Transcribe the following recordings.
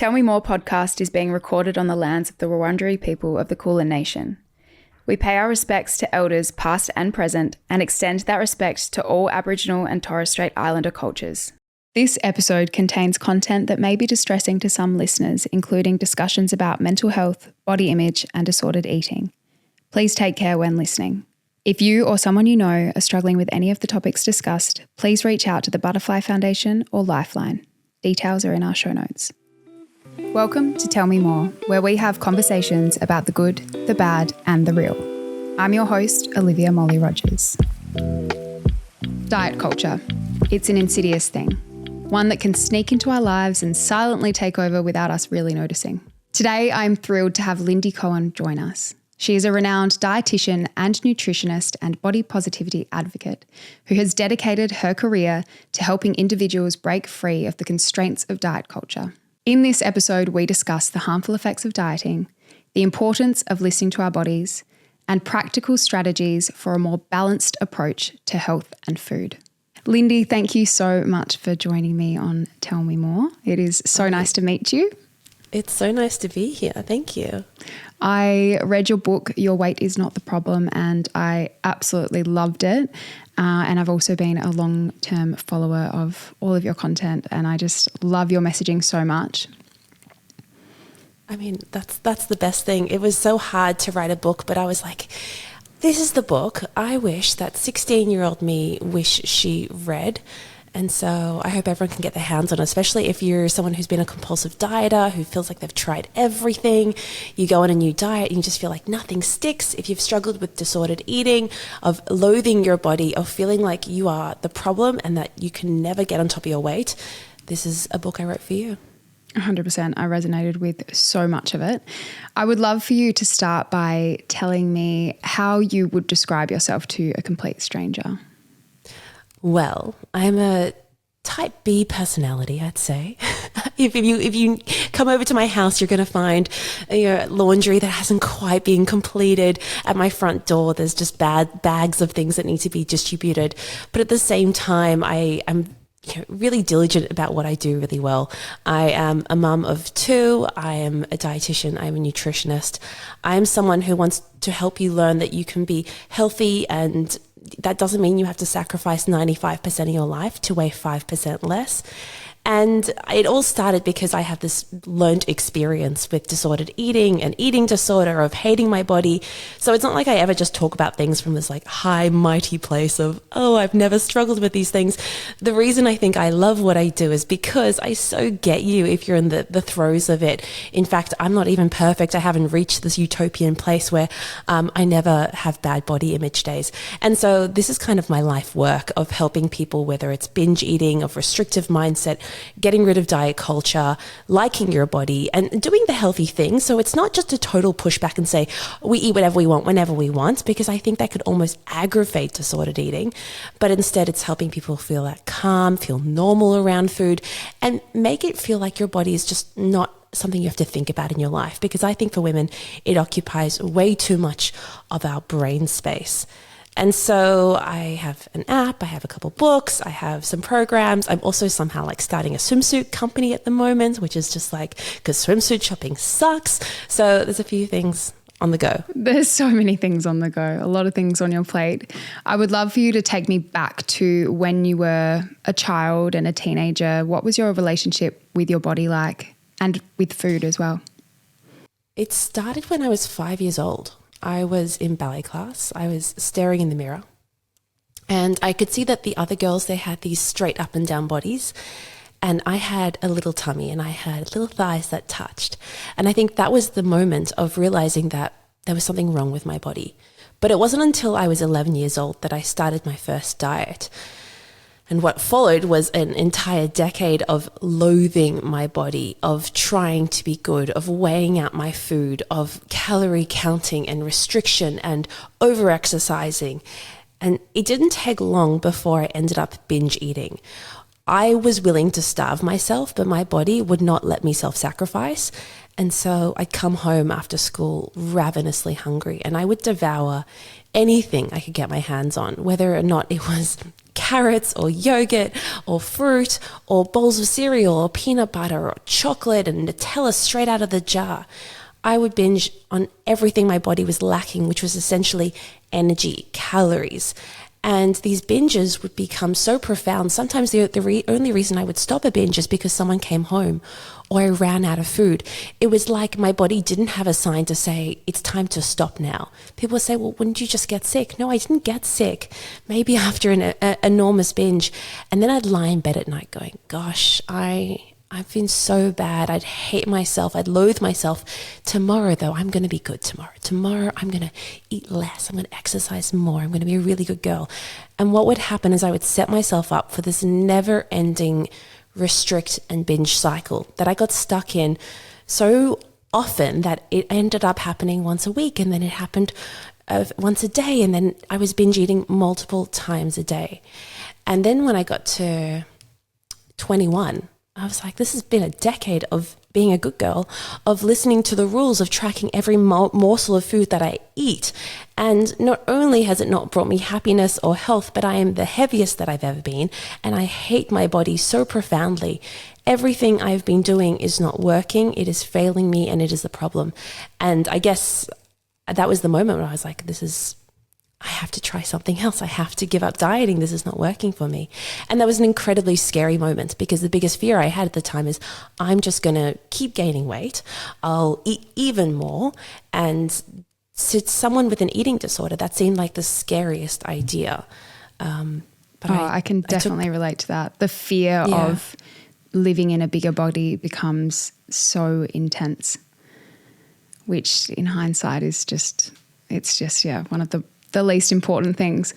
Tell Me More podcast is being recorded on the lands of the Wurundjeri people of the Kulin Nation. We pay our respects to elders past and present and extend that respect to all Aboriginal and Torres Strait Islander cultures. This episode contains content that may be distressing to some listeners, including discussions about mental health, body image, and disordered eating. Please take care when listening. If you or someone you know are struggling with any of the topics discussed, please reach out to the Butterfly Foundation or Lifeline. Details are in our show notes. Welcome to Tell Me More, where we have conversations about the good, the bad, and the real. I'm your host, Olivia Molly Rogers. Diet culture. It's an insidious thing. One that can sneak into our lives and silently take over without us really noticing. Today, I'm thrilled to have Lyndi Cohen join us. She is a renowned dietitian and nutritionist and body positivity advocate who has dedicated her career to helping individuals break free of the constraints of diet culture. In this episode, we discuss the harmful effects of dieting, the importance of listening to our bodies, and practical strategies for a more balanced approach to health and food. Lyndi, thank you so much for joining me on Tell Me More. It is so nice to meet you. It's so nice to be here. Thank you. I read your book, Your Weight Is Not the Problem, and I absolutely loved it. And I've also been a long-term follower of all of your content, and I just love your messaging so much. I mean, that's the best thing. It was so hard to write a book, but I was like, this is the book I wish that 16-year-old me wish she read. And so I hope everyone can get their hands on it, especially if you're someone who's been a compulsive dieter, who feels like they've tried everything. You go on a new diet and you just feel like nothing sticks. If you've struggled with disordered eating, of loathing your body, of feeling like you are the problem and that you can never get on top of your weight, this is a book I wrote for you. 100%. I resonated with so much of it. I would love for you to start by telling me how you would describe yourself to a complete stranger. Well, I'm a type B personality, I'd say. If you come over to my house, you're going to find laundry that hasn't quite been completed at my front door. There's just bags of things that need to be distributed. But at the same time, I'm really diligent about what I do really well. I am a mum of 2. I am a dietitian. I'm a nutritionist. I am someone who wants to help you learn that you can be healthy, and that doesn't mean you have to sacrifice 95% of your life to weigh 5% less. And it all started because I have this learned experience with disordered eating and eating disorder, of hating my body. So it's not like I ever just talk about things from this like high, mighty place of, oh, I've never struggled with these things. The reason I think I love what I do is because I so get you if you're in the throes of it. In fact, I'm not even perfect. I haven't reached this utopian place where I never have bad body image days. And so this is kind of my life work of helping people, whether it's binge eating, of restrictive mindset, getting rid of diet culture, liking your body, and doing the healthy thing. So it's not just a total pushback and say, we eat whatever we want, whenever we want, because I think that could almost aggravate disordered eating. But instead, it's helping people feel that calm, feel normal around food, and make it feel like your body is just not something you have to think about in your life. Because I think for women, it occupies way too much of our brain space. And so I have an app, I have a couple books, I have some programs. I'm also somehow like starting a swimsuit company at the moment, which is just like, because swimsuit shopping sucks. So there's a few things on the go. There's so many things on the go, a lot of things on your plate. I would love for you to take me back to when you were a child and a teenager. What was your relationship with your body like, and with food as well? It started when I was 5 years old. I was in ballet class. I was staring in the mirror, and I could see that the other girls, they had these straight up and down bodies, and I had a little tummy and I had little thighs that touched. And I think that was the moment of realizing that there was something wrong with my body. But it wasn't until I was 11 years old that I started my first diet. And what followed was an entire decade of loathing my body, of trying to be good, of weighing out my food, of calorie counting and restriction and over-exercising. And it didn't take long before I ended up binge eating. I was willing to starve myself, but my body would not let me self-sacrifice. And so I'd come home after school ravenously hungry, and I would devour anything I could get my hands on, whether or not it was carrots or yogurt or fruit or bowls of cereal or peanut butter or chocolate and Nutella straight out of the jar. I would binge on everything my body was lacking, which was essentially energy, calories. And these binges would become so profound. Sometimes the only reason I would stop a binge is because someone came home or I ran out of food. It was like my body didn't have a sign to say, it's time to stop now. People would say, well, wouldn't you just get sick? No, I didn't get sick. Maybe after an enormous binge. And then I'd lie in bed at night going, gosh, I've been so bad. I'd hate myself. I'd loathe myself. Tomorrow, though, I'm going to be good tomorrow. Tomorrow, I'm going to eat less. I'm going to exercise more. I'm going to be a really good girl. And what would happen is I would set myself up for this never-ending restrict and binge cycle that I got stuck in so often that it ended up happening once a week, and then it happened once a day, and then I was binge eating multiple times a day. And then when I got to 21, I was like, this has been a decade of being a good girl, of listening to the rules, of tracking every morsel of food that I eat. And not only has it not brought me happiness or health, but I am the heaviest that I've ever been. And I hate my body so profoundly. Everything I've been doing is not working. It is failing me, and it is the problem. And I guess that was the moment where I was like, I have to try something else. I have to give up dieting. This is not working for me. And that was an incredibly scary moment, because the biggest fear I had at the time is I'm just going to keep gaining weight. I'll eat even more. And to someone with an eating disorder, that seemed like the scariest idea. But I can definitely relate to that. The fear of living in a bigger body becomes so intense, which in hindsight is one of the least important things.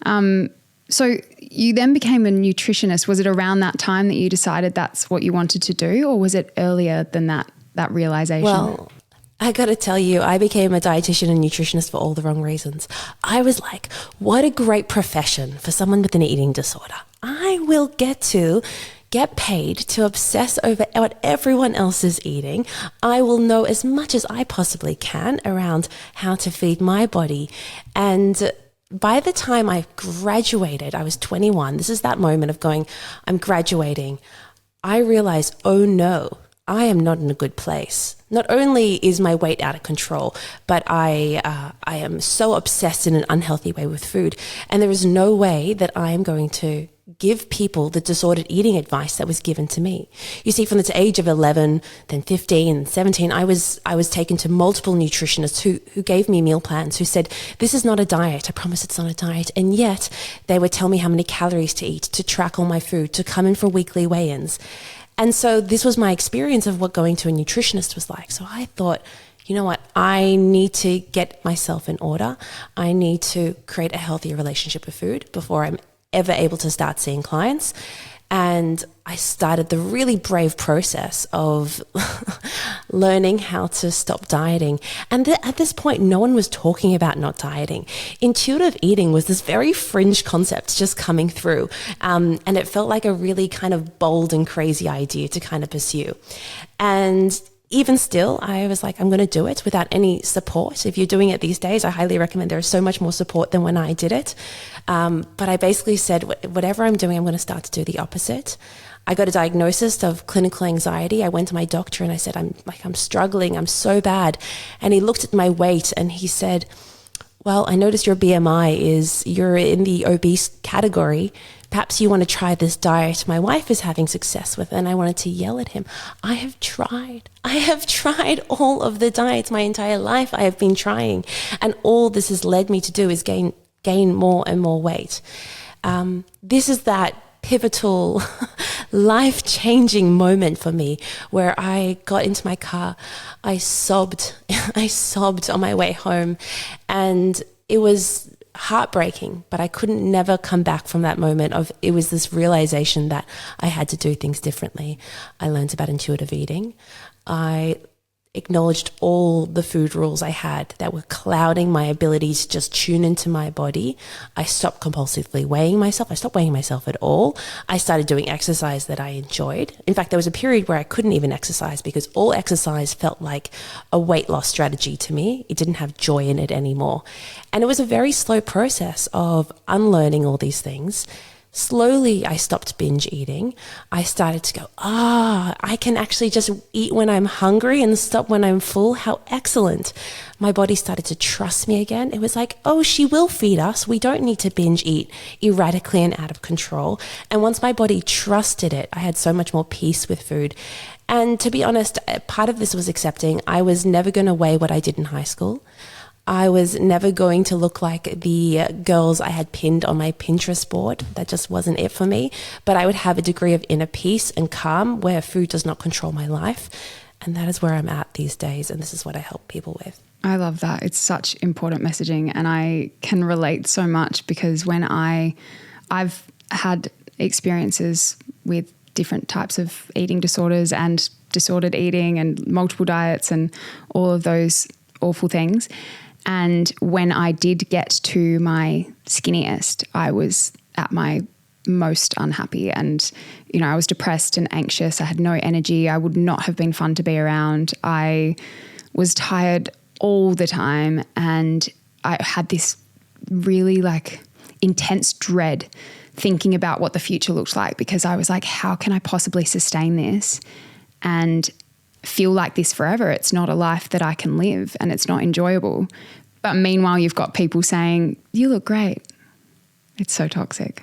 So you then became a nutritionist. Was it around that time that you decided that's what you wanted to do, or was it earlier than that realization? Well, I got to tell you, I became a dietitian and nutritionist for all the wrong reasons. I was like, what a great profession for someone with an eating disorder. I will get paid to obsess over what everyone else is eating. I will know as much as I possibly can around how to feed my body. And by the time I graduated, I was 21. This is that moment of going, I'm graduating. I realized, oh no, I am not in a good place. Not only is my weight out of control, but I am so obsessed in an unhealthy way with food. And there is no way that I am going to give people the disordered eating advice that was given to me. You see, from the age of 11, then 15, 17, I was taken to multiple nutritionists who gave me meal plans, who said, this is not a diet. I promise it's not a diet. And yet they would tell me how many calories to eat, to track all my food, to come in for weekly weigh-ins. And so this was my experience of what going to a nutritionist was like. So I thought, you know what, I need to get myself in order. I need to create a healthier relationship with food before I'm ever able to start seeing clients. And I started the really brave process of learning how to stop dieting. And at this point, no one was talking about not dieting. Intuitive eating was this very fringe concept just coming through. And it felt like a really kind of bold and crazy idea to kind of pursue. And even still, I was like, I'm going to do it without any support. If you're doing it these days, I highly recommend. There is so much more support than when I did it. But I basically said, whatever I'm doing, I'm going to start to do the opposite. I got a diagnosis of clinical anxiety. I went to my doctor and I said, I'm struggling. I'm so bad. And he looked at my weight and he said, well, I noticed your BMI you're in the obese category. Perhaps you want to try this diet my wife is having success with. And I wanted to yell at him. I have tried all of the diets my entire life. I have been trying. And all this has led me to do is gain more and more weight. This is that pivotal, life-changing moment for me where I got into my car. I sobbed on my way home. And it was heartbreaking, but I couldn't never come back from that moment of, it was this realization that I had to do things differently. I learned about intuitive eating. I acknowledged all the food rules I had that were clouding my ability to just tune into my body. I stopped compulsively weighing myself. I stopped weighing myself at all. I started doing exercise that I enjoyed. In fact, there was a period where I couldn't even exercise because all exercise felt like a weight loss strategy to me. It didn't have joy in it anymore. And it was a very slow process of unlearning all these things, Slowly, I stopped binge eating. I started to go, I can actually just eat when I'm hungry and stop when I'm full. How excellent. My body started to trust me again. It was like, oh, she will feed us. We don't need to binge eat erratically and out of control. And once my body trusted it, I had so much more peace with food. And to be honest, part of this was accepting I was never going to weigh what I did in high school. I was never going to look like the girls I had pinned on my Pinterest board. That just wasn't it for me. But I would have a degree of inner peace and calm where food does not control my life. And that is where I'm at these days. And this is what I help people with. I love that. It's such important messaging, and I can relate so much because when I've had experiences with different types of eating disorders and disordered eating and multiple diets and all of those awful things. And when I did get to my skinniest, I was at my most unhappy and, I was depressed and anxious. I had no energy. I would not have been fun to be around. I was tired all the time and I had this really intense dread thinking about what the future looked like because I was like, how can I possibly sustain this and feel like this forever? It's not a life that I can live and it's not enjoyable. But meanwhile, you've got people saying, you look great. It's so toxic.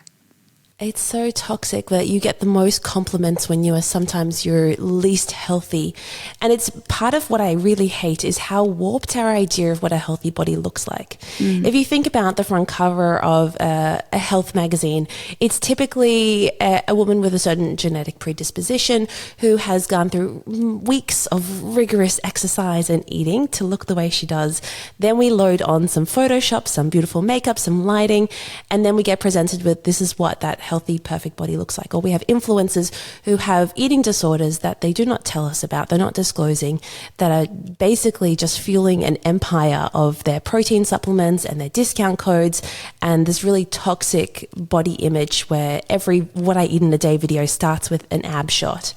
It's so toxic that you get the most compliments when you are sometimes your least healthy. And it's part of what I really hate is how warped our idea of what a healthy body looks like. If you think about the front cover of a health magazine, it's typically a woman with a certain genetic predisposition who has gone through weeks of rigorous exercise and eating to look the way she does. Then we load on some Photoshop, some beautiful makeup, some lighting, and then we get presented with this is what that healthy, perfect body looks like. Or we have influencers who have eating disorders that they do not tell us about, they're not disclosing, that are basically just fueling an empire of their protein supplements and their discount codes and this really toxic body image where every what I eat in a day video starts with an ab shot.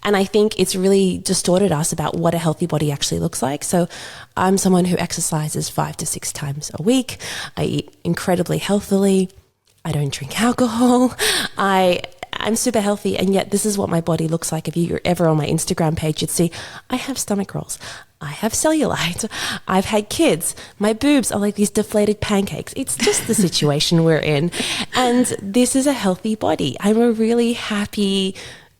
And I think it's really distorted us about what a healthy body actually looks like. So I'm someone who exercises 5 to 6 times a week. I eat incredibly healthily. I don't drink alcohol. I'm super healthy, and yet this is what my body looks like. If you're ever on my Instagram page, you'd see I have stomach rolls. I have cellulite. I've had kids. My boobs are like these deflated pancakes. It's just the situation we're in. And this is a healthy body. I'm a really happy,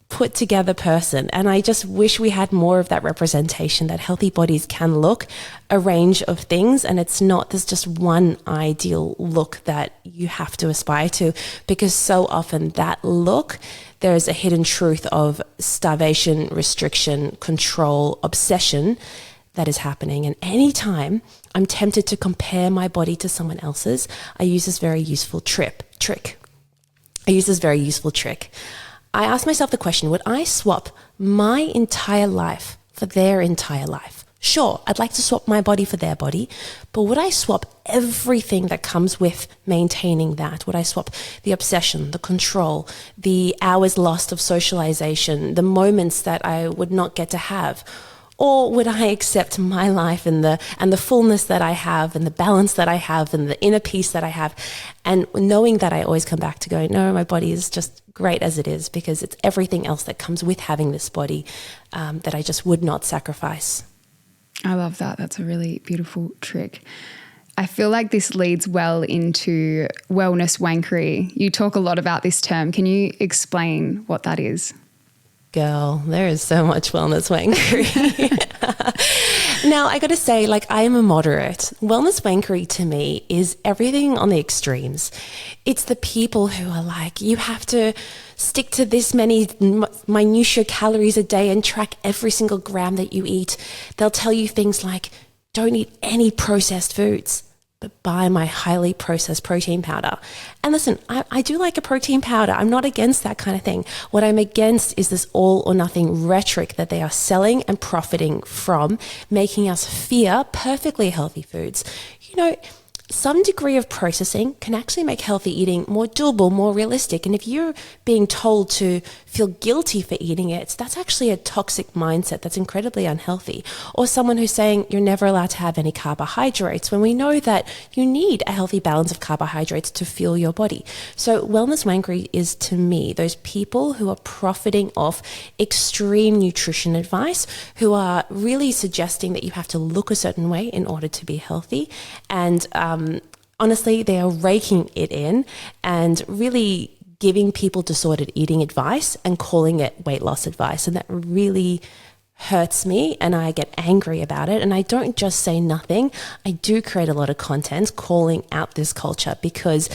put together person. And I just wish we had more of that representation that healthy bodies can look a range of things. And it's not, there's just one ideal look that you have to aspire to, because so often that look, there's a hidden truth of starvation, restriction, control, obsession that is happening. And anytime I'm tempted to compare my body to someone else's, I use this very useful trick. I ask myself the question, would I swap my entire life for their entire life? Sure, I'd like to swap my body for their body, but would I swap everything that comes with maintaining that? Would I swap the obsession, the control, the hours lost of socialization, the moments that I would not get to have? Or would I accept my life and the fullness that I have and the balance that I have and the inner peace that I have, and knowing that I always come back to go, no, my body is just great as it is, because it's everything else that comes with having this body that I just would not sacrifice. I love that. That's a really beautiful trick. I feel like this leads well into wellness wankery. You talk a lot about this term. Can you explain what that is? Girl, there is so much wellness wankery. Now, I got to say, I am a moderate. Wellness wankery to me is everything on the extremes. It's the people who are like, you have to stick to this many minutiae calories a day and track every single gram that you eat. They'll tell you things like, don't eat any processed foods, but buy my highly processed protein powder. And listen, I do like a protein powder. I'm not against that kind of thing. What I'm against is this all or nothing rhetoric that they are selling and profiting from, making us fear perfectly healthy foods. some degree of processing can actually make healthy eating more doable, more realistic. And if you're being told to feel guilty for eating it, that's actually a toxic mindset that's incredibly unhealthy. Or someone who's saying you're never allowed to have any carbohydrates, when we know that you need a healthy balance of carbohydrates to fuel your body. So wellness wankery is, to me, those people who are profiting off extreme nutrition advice, who are really suggesting that you have to look a certain way in order to be healthy. And honestly, they are raking it in and really giving people disordered eating advice and calling it weight loss advice. And that really hurts me, and I get angry about it. And I don't just say nothing. I do create a lot of content calling out this culture, because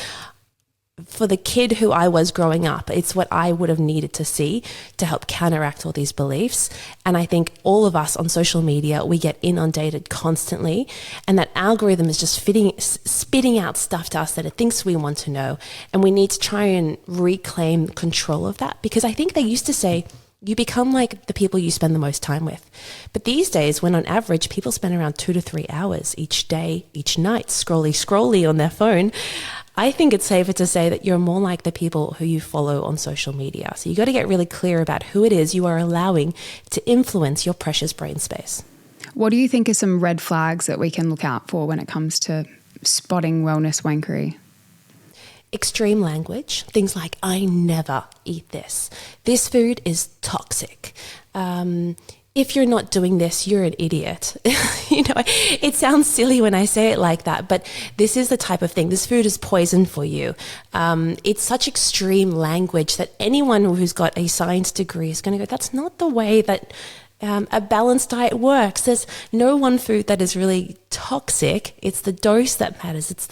for the kid who I was growing up, it's what I would have needed to see to help counteract all these beliefs. And I think all of us on social media, we get inundated constantly, and that algorithm is just spitting out stuff to us that it thinks we want to know. And we need to try and reclaim control of that, because I think they used to say, you become like the people you spend the most time with. But these days, when on average, people spend around 2 to 3 hours each day, each night, scrolly on their phone, I think it's safer to say that you're more like the people who you follow on social media. So you got to get really clear about who it is you are allowing to influence your precious brain space. What do you think are some red flags that we can look out for when it comes to spotting wellness wankery? Extreme language, things like, I never eat this. This food is toxic. If you're not doing this, you're an idiot. It sounds silly when I say it like that, but this is the type of thing. This food is poison for you. It's such extreme language that anyone who's got a science degree is going to go, that's not the way that a balanced diet works. There's no one food that is really toxic. It's the dose that matters. It's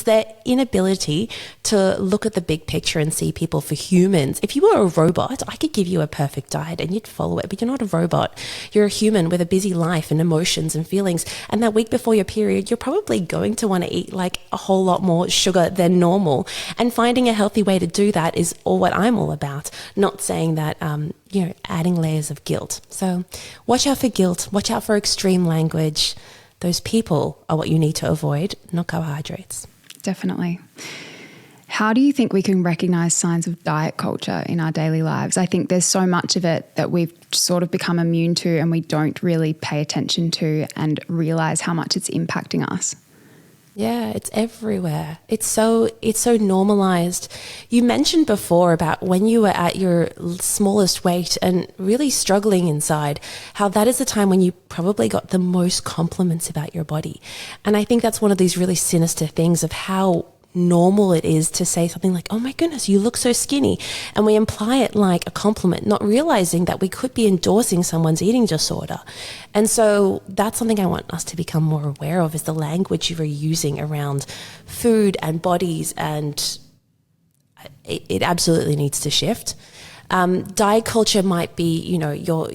their inability to look at the big picture and see people for humans. If you were a robot, I could give you a perfect diet and you'd follow it, but you're not a robot. You're a human with a busy life and emotions and feelings. And that week before your period, you're probably going to want to eat like a whole lot more sugar than normal. And finding a healthy way to do that is what I'm all about. Not saying that, adding layers of guilt. So watch out for guilt, watch out for extreme language. Those people are what you need to avoid, not carbohydrates. Definitely. How do you think we can recognize signs of diet culture in our daily lives? I think there's so much of it that we've sort of become immune to and we don't really pay attention to and realize how much it's impacting us. Yeah, it's everywhere. It's so normalized. You mentioned before about when you were at your smallest weight and really struggling inside, how that is the time when you probably got the most compliments about your body. And I think that's one of these really sinister things of how normal it is to say something like, oh my goodness, you look so skinny. And we imply it like a compliment, not realizing that we could be endorsing someone's eating disorder. And so that's something I want us to become more aware of, is the language you are using around food and bodies. And it absolutely needs to shift. Diet culture might be, your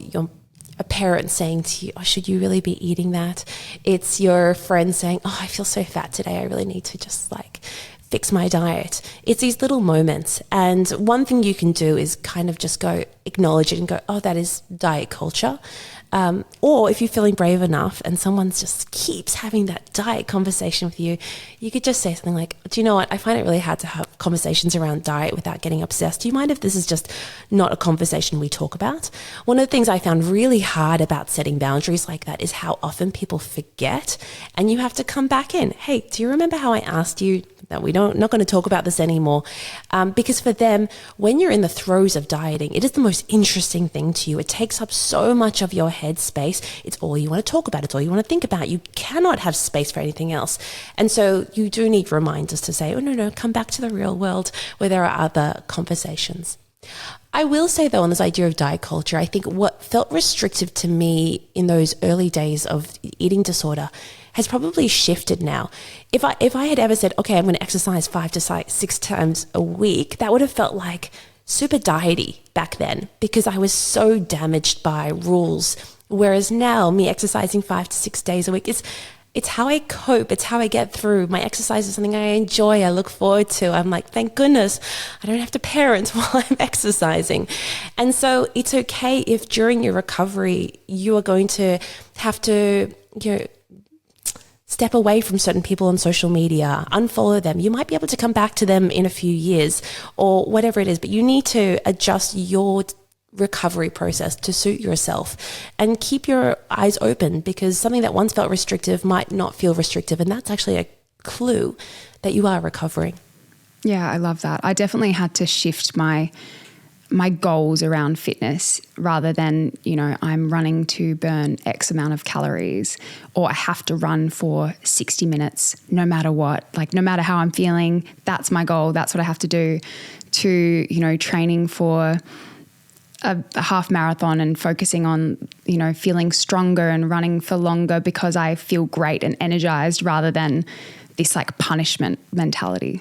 a parent saying to you, oh, should you really be eating that? It's your friend saying, oh, I feel so fat today. I really need to just fix my diet. It's these little moments. And one thing you can do is kind of just go acknowledge it and go, oh, that is diet culture. Or if you're feeling brave enough and someone just keeps having that diet conversation with you, you could just say something like, do you know what? I find it really hard to have conversations around diet without getting obsessed. Do you mind if this is just not a conversation we talk about? One of the things I found really hard about setting boundaries like that is how often people forget, and you have to come back in. Hey, do you remember how I asked you that not going to talk about this anymore? Because for them, when you're in the throes of dieting, it is the most interesting thing to you. It takes up so much of your head space. It's all you want to talk about. It's all you want to think about. You cannot have space for anything else. And so you do need reminders to say, oh, no, come back to the real world where there are other conversations. I will say, though, on this idea of diet culture, I think what felt restrictive to me in those early days of eating disorder has probably shifted now. If I had ever said, okay, I'm going to exercise 5 to 6 times a week, that would have felt like super diety back then, because I was so damaged by rules. Whereas now, me exercising 5 to 6 days a week, it's how I cope. It's how I get through. My exercise is something I enjoy. I look forward to. I'm like, thank goodness I don't have to parent while I'm exercising. And so it's okay if during your recovery, you are going to have to, step away from certain people on social media, unfollow them. You might be able to come back to them in a few years or whatever it is, but you need to adjust your recovery process to suit yourself and keep your eyes open, because something that once felt restrictive might not feel restrictive. And that's actually a clue that you are recovering. Yeah, I love that. I definitely had to shift my goals around fitness rather than, I'm running to burn X amount of calories, or I have to run for 60 minutes no matter what. Like, no matter how I'm feeling, that's my goal. That's what I have to do, to, training for a half marathon and focusing on, feeling stronger and running for longer because I feel great and energized, rather than this like punishment mentality.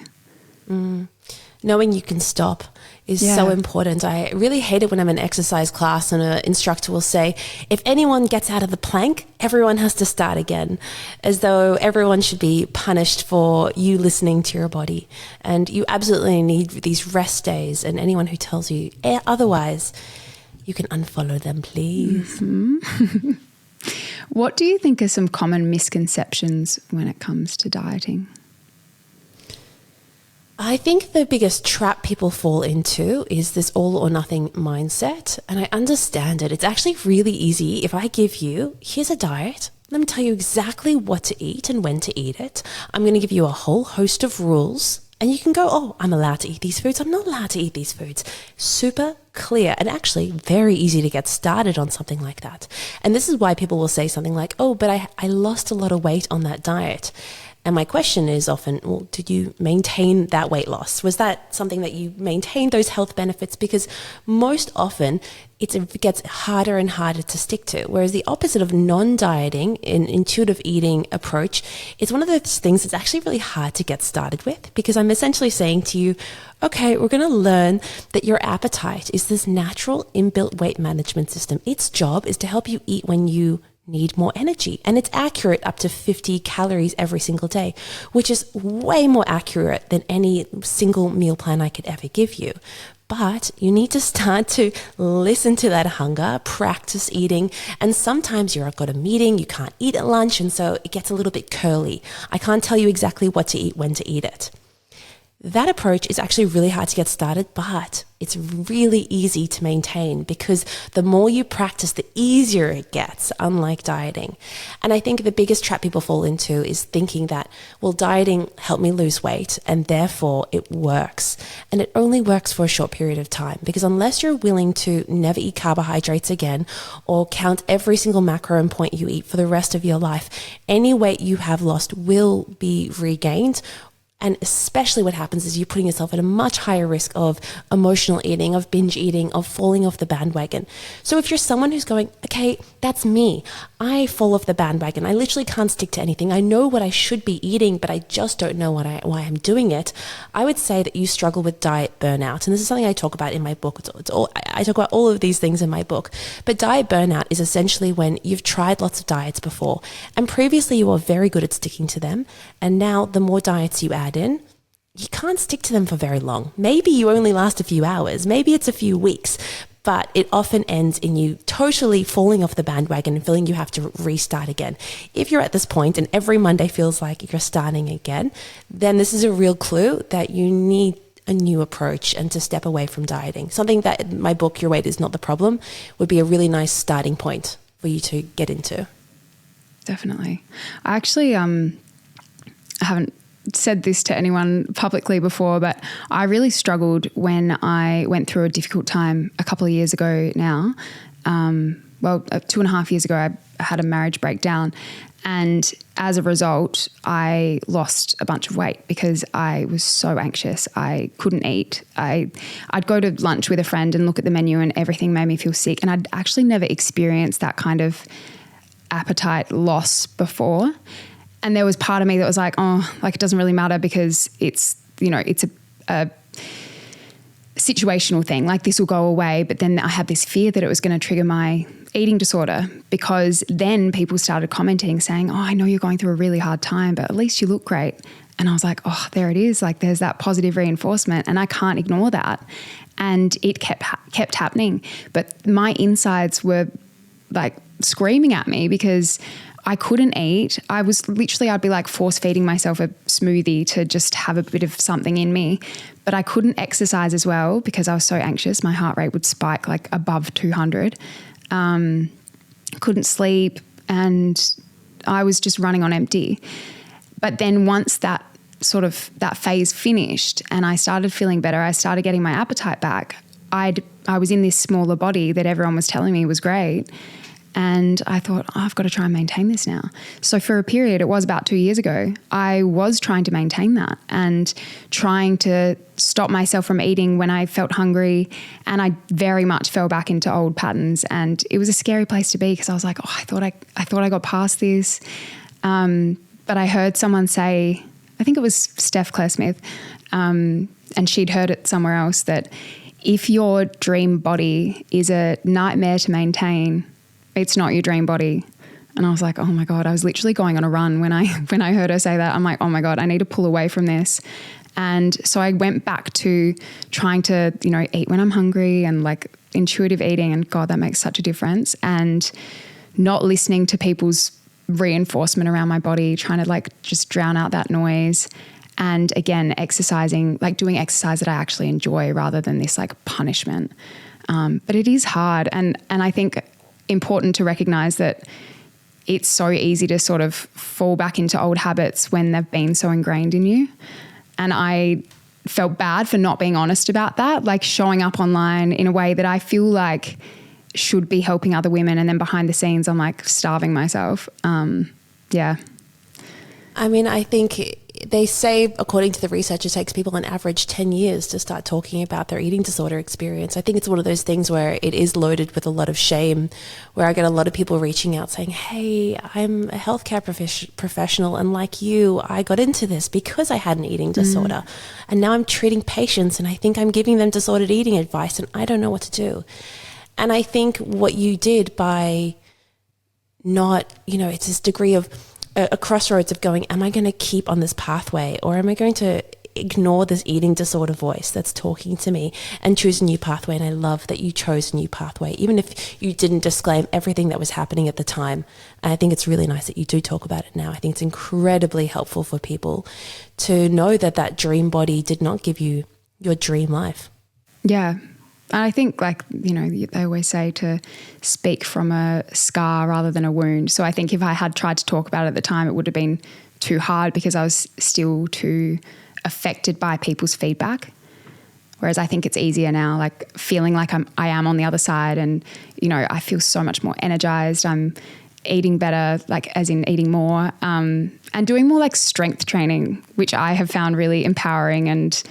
Knowing you can stop is so important. I really hate it when I'm in an exercise class and an instructor will say, if anyone gets out of the plank, everyone has to start again, as though everyone should be punished for you listening to your body. And you absolutely need these rest days, and anyone who tells you otherwise, you can unfollow them, please. Mm-hmm. What do you think are some common misconceptions when it comes to dieting? I think the biggest trap people fall into is this all or nothing mindset. And I understand it. It's actually really easy. If I give you, here's a diet, let me tell you exactly what to eat and when to eat it. I'm going to give you a whole host of rules. And you can go, oh, I'm allowed to eat these foods. I'm not allowed to eat these foods. Super clear, and actually very easy to get started on something like that. And this is why people will say something like, oh, but I lost a lot of weight on that diet. And my question is often, well, did you maintain that weight loss? Was that something that you maintained those health benefits? Because most often it gets harder and harder to stick to. Whereas the opposite of non-dieting, an intuitive eating approach, is one of those things that's actually really hard to get started with, because I'm essentially saying to you, okay, we're going to learn that your appetite is this natural inbuilt weight management system. Its job is to help you eat when you need more energy. And it's accurate up to 50 calories every single day, which is way more accurate than any single meal plan I could ever give you. But you need to start to listen to that hunger, practice eating. And sometimes you've got a meeting, you can't eat at lunch, and so it gets a little bit curly. I can't tell you exactly what to eat, when to eat it. That approach is actually really hard to get started, but it's really easy to maintain, because the more you practice, the easier it gets, unlike dieting. And I think the biggest trap people fall into is thinking that, well, dieting helped me lose weight and therefore it works. And it only works for a short period of time, because unless you're willing to never eat carbohydrates again or count every single macro and point you eat for the rest of your life, any weight you have lost will be regained. And especially what happens is you're putting yourself at a much higher risk of emotional eating, of binge eating, of falling off the bandwagon. So if you're someone who's going, okay, that's me, I fall off the bandwagon, I literally can't stick to anything, I know what I should be eating, but I just don't know why I'm doing it, I would say that you struggle with diet burnout. And this is something I talk about in my book. I talk about all of these things in my book. But diet burnout is essentially when you've tried lots of diets before, and previously you were very good at sticking to them, and now the more diets you add in, you can't stick to them for very long. Maybe you only last a few hours, maybe it's a few weeks, but it often ends in you totally falling off the bandwagon and feeling you have to restart again. If you're at this point and every Monday feels like you're starting again, then this is a real clue that you need a new approach and to step away from dieting. Something that in my book, Your Weight Is Not the Problem, would be a really nice starting point for you to get into. Definitely. I actually haven't said this to anyone publicly before, but I really struggled when I went through a difficult time a couple of years ago now. 2.5 years ago, I had a marriage breakdown. And as a result, I lost a bunch of weight because I was so anxious. I couldn't eat. I'd go to lunch with a friend and look at the menu and everything made me feel sick. And I'd actually never experienced that kind of appetite loss before. And there was part of me that was like, oh, like it doesn't really matter because it's a situational thing. Like this will go away. But then I had this fear that it was going to trigger my eating disorder, because then people started commenting saying, oh, I know you're going through a really hard time, but at least you look great. And I was like, oh, there it is. Like there's that positive reinforcement and I can't ignore that. And it kept happening. But my insides were like screaming at me because I couldn't eat. I'd be like force feeding myself a smoothie to just have a bit of something in me. But I couldn't exercise as well because I was so anxious. My heart rate would spike like above 200. Couldn't sleep, and I was just running on empty. But then once that phase finished and I started feeling better, I started getting my appetite back. I was in this smaller body that everyone was telling me was great. And I thought, I've got to try and maintain this now. So for a period, it was about 2 years ago, I was trying to maintain that and trying to stop myself from eating when I felt hungry. And I very much fell back into old patterns. And it was a scary place to be because I was like, I thought I got past this. But I heard someone say, I think it was Steph Claire Smith, and she'd heard it somewhere else, that if your dream body is a nightmare to maintain, it's not your dream body. And I was like, oh my God, I was literally going on a run when I heard her say that. I'm like, oh my God, I need to pull away from this. And so I went back to trying to, eat when I'm hungry and like intuitive eating. And God, that makes such a difference. And not listening to people's reinforcement around my body, trying to like just drown out that noise. And again, exercising, like doing exercise that I actually enjoy rather than this like punishment. But it is hard. And I think important to recognize that it's so easy to sort of fall back into old habits when they've been so ingrained in you. And I felt bad for not being honest about that, like showing up online in a way that I feel like should be helping other women. And then behind the scenes, I'm like starving myself. Yeah. I mean, I think they say, according to the research, it takes people on average 10 years to start talking about their eating disorder experience. I think it's one of those things where it is loaded with a lot of shame, where I get a lot of people reaching out saying, hey, I'm a healthcare professional, and like you, I got into this because I had an eating disorder. And now I'm treating patients and I think I'm giving them disordered eating advice and I don't know what to do. And I think what you did by not, it's this degree of a crossroads of going, am I going to keep on this pathway or am I going to ignore this eating disorder voice that's talking to me and choose a new pathway? And I love that you chose a new pathway, even if you didn't disclaim everything that was happening at the time. And I think it's really nice that you do talk about it now. I think it's incredibly helpful for people to know that that dream body did not give you your dream life. Yeah. And I think they always say to speak from a scar rather than a wound. So I think if I had tried to talk about it at the time, it would have been too hard because I was still too affected by people's feedback. Whereas I think it's easier now, like feeling like I am on the other side and, I feel so much more energized. I'm eating better, like as in eating more, and doing more like strength training, which I have found really empowering and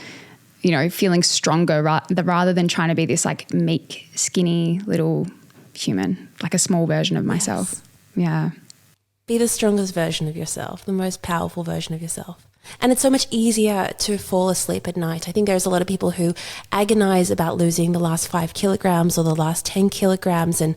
feeling stronger rather than trying to be this like meek, skinny little human, like a small version of myself. Yes. Yeah. Be the strongest version of yourself, the most powerful version of yourself. And it's so much easier to fall asleep at night. I think there's a lot of people who agonize about losing the last 5 kilograms or the last 10 kilograms. And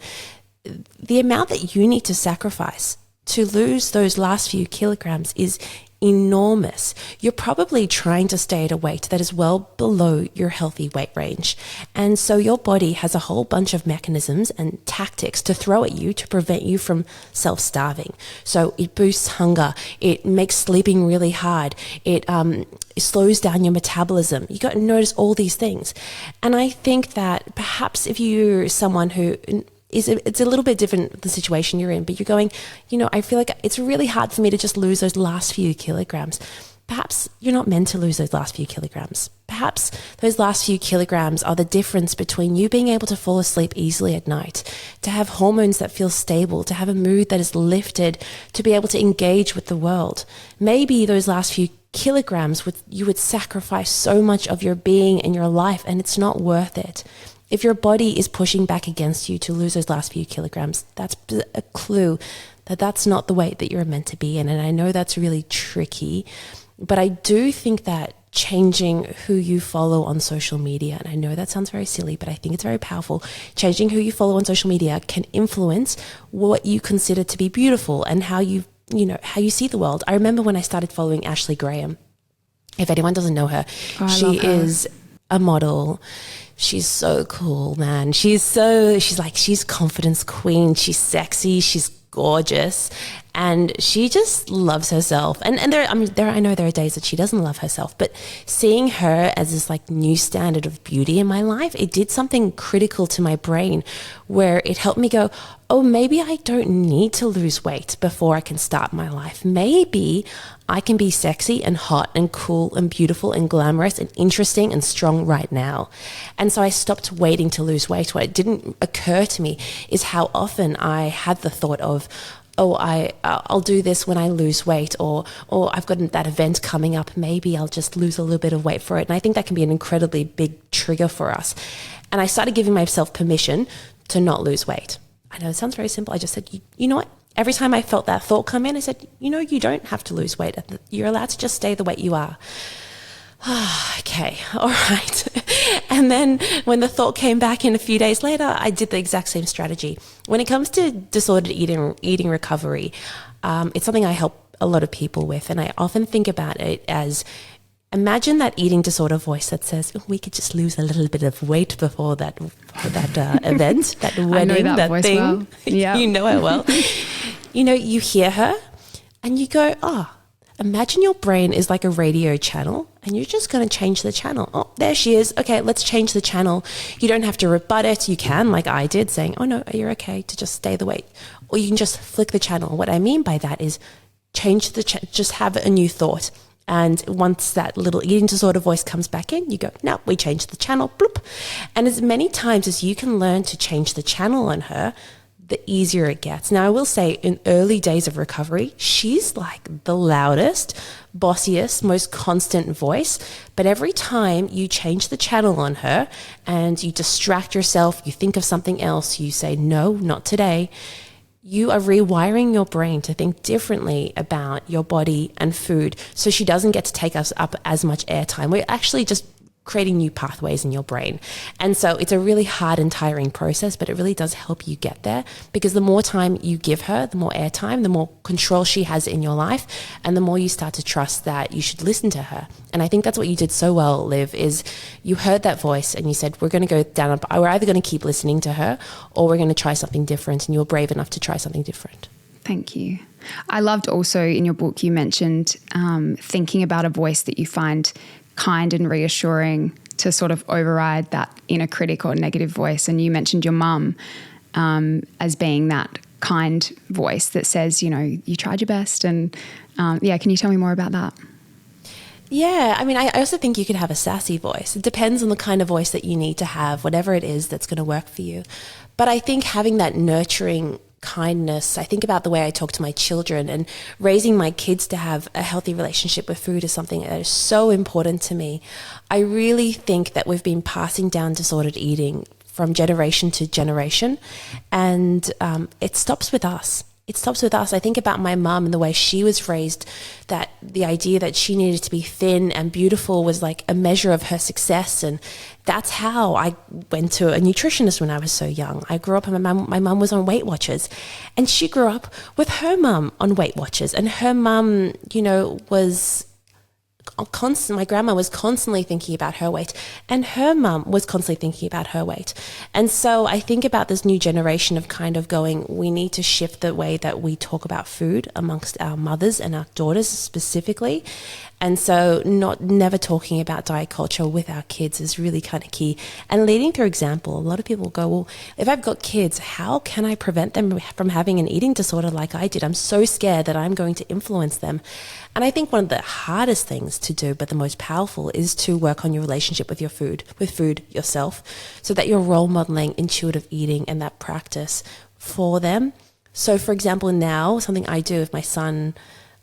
the amount that you need to sacrifice to lose those last few kilograms is enormous. You're probably trying to stay at a weight that is well below your healthy weight range. And so your body has a whole bunch of mechanisms and tactics to throw at you to prevent you from self-starving. So it boosts hunger. It makes sleeping really hard. It slows down your metabolism. You got to notice all these things. And I think that perhaps if you're someone who it's a little bit different the situation you're in, but you're going, I feel like it's really hard for me to just lose those last few kilograms. Perhaps you're not meant to lose those last few kilograms. Perhaps those last few kilograms are the difference between you being able to fall asleep easily at night, to have hormones that feel stable, to have a mood that is lifted, to be able to engage with the world. Maybe those last few kilograms, you would sacrifice so much of your being and your life, and it's not worth it. If your body is pushing back against you to lose those last few kilograms, that's a clue that that's not the weight that you're meant to be in. And I know that's really tricky, but I do think that changing who you follow on social media, and I know that sounds very silly, but I think it's very powerful. Changing who you follow on social media can influence what you consider to be beautiful and how you see the world. I remember when I started following Ashley Graham. If anyone doesn't know her, she is a model. She's so cool, man. She's confidence queen. She's sexy. She's gorgeous. And she just loves herself. And I know there are days that she doesn't love herself, but seeing her as this like new standard of beauty in my life, it did something critical to my brain where it helped me go, oh, maybe I don't need to lose weight before I can start my life. Maybe I can be sexy and hot and cool and beautiful and glamorous and interesting and strong right now. And so I stopped waiting to lose weight. What didn't occur to me is how often I had the thought of, oh, I'll do this when I lose weight, or I've got that event coming up. Maybe I'll just lose a little bit of weight for it. And I think that can be an incredibly big trigger for us. And I started giving myself permission to not lose weight. I know it sounds very simple. I just said, you know what? Every time I felt that thought come in, I said, you don't have to lose weight. You're allowed to just stay the way you are. Okay, all right. And then when the thought came back in a few days later, I did the exact same strategy. When it comes to disordered eating recovery, it's something I help a lot of people with. And I often think about it as, imagine that eating disorder voice that says, oh, we could just lose a little bit of weight before that event, that wedding, that thing. Well. Yeah. You know it well. You hear her and you go, imagine your brain is like a radio channel and you're just going to change the channel. Oh, there she is. Okay, let's change the channel. You don't have to rebut it. You can, like I did, saying, oh no, you're okay to just stay the weight. Or you can just flick the channel. What I mean by that is change just have a new thought. And once that little eating disorder voice comes back in, you go, no, we changed the channel, bloop. And as many times as you can learn to change the channel on her, the easier it gets. Now, I will say in early days of recovery, she's like the loudest, bossiest, most constant voice. But every time you change the channel on her and you distract yourself, you think of something else, you say, no, not today, you are rewiring your brain to think differently about your body and food so she doesn't get to take us up as much airtime. We're actually just creating new pathways in your brain. And so it's a really hard and tiring process, but it really does help you get there, because the more time you give her, the more airtime, the more control she has in your life, and the more you start to trust that you should listen to her. And I think that's what you did so well, Liv, is you heard that voice and you said, we're going to go down, we're either going to keep listening to her or we're going to try something different. And you were brave enough to try something different. Thank you. I loved also in your book, you mentioned thinking about a voice that you find kind and reassuring to sort of override that inner critic or negative voice. And you mentioned your mum as being that kind voice that says, you tried your best. And can you tell me more about that? Yeah, I mean, I also think you could have a sassy voice. It depends on the kind of voice that you need to have, whatever it is that's going to work for you. But I think having that nurturing kindness, I think about the way I talk to my children, and raising my kids to have a healthy relationship with food is something that is so important to me. I really think that we've been passing down disordered eating from generation to generation, and it stops with us. It stops with us. I think about my mum and the way she was raised, that the idea that she needed to be thin and beautiful was like a measure of her success. And that's how I went to a nutritionist when I was so young. I grew up and my mum was on Weight Watchers, and she grew up with her mum on Weight Watchers, and her mum, was my grandma was constantly thinking about her weight, and her mum was constantly thinking about her weight. And so I think about this new generation of kind of going, we need to shift the way that we talk about food amongst our mothers and our daughters specifically. And so never talking about diet culture with our kids is really kind of key. And leading through example. A lot of people go, well, if I've got kids, how can I prevent them from having an eating disorder like I did? I'm so scared that I'm going to influence them. And I think one of the hardest things to do, but the most powerful, is to work on your relationship with food yourself, so that you're role modeling intuitive eating and that practice for them. So for example, now something I do with my son,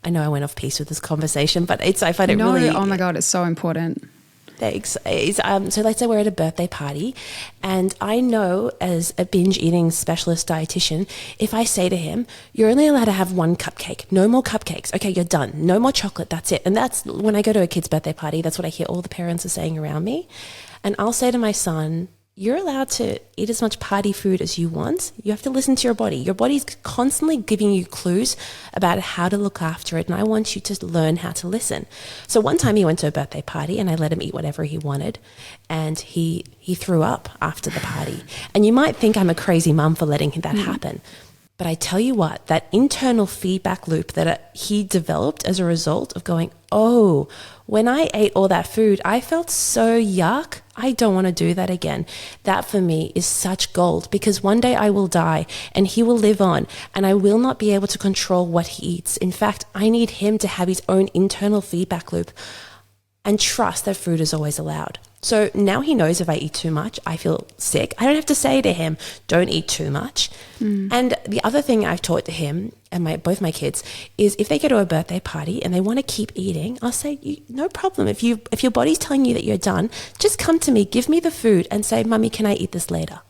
I know I went off piece with this conversation, but I find it really... Oh my God, it's so important. Thanks. So let's say we're at a birthday party, and I know as a binge eating specialist dietitian, if I say to him, you're only allowed to have one cupcake, no more cupcakes. Okay, you're done. No more chocolate. That's it. And that's when I go to a kid's birthday party, that's what I hear all the parents are saying around me. And I'll say to my son, you're allowed to eat as much party food as you want. You have to listen to your body. Your body's constantly giving you clues about how to look after it, and I want you to learn how to listen. So one time he went to a birthday party and I let him eat whatever he wanted, and he threw up after the party. And you might think I'm a crazy mum for letting that happen. But I tell you what, that internal feedback loop that he developed as a result of going, oh, when I ate all that food, I felt so yuck. I don't want to do that again. That for me is such gold, because one day I will die and he will live on, and I will not be able to control what he eats. In fact, I need him to have his own internal feedback loop and trust that food is always allowed. So now he knows if I eat too much, I feel sick. I don't have to say to him, don't eat too much. And the other thing I've taught to him and both my kids is, if they go to a birthday party and they want to keep eating, I'll say, no problem. If your body's telling you that you're done, just come to me, give me the food and say, Mummy, can I eat this later?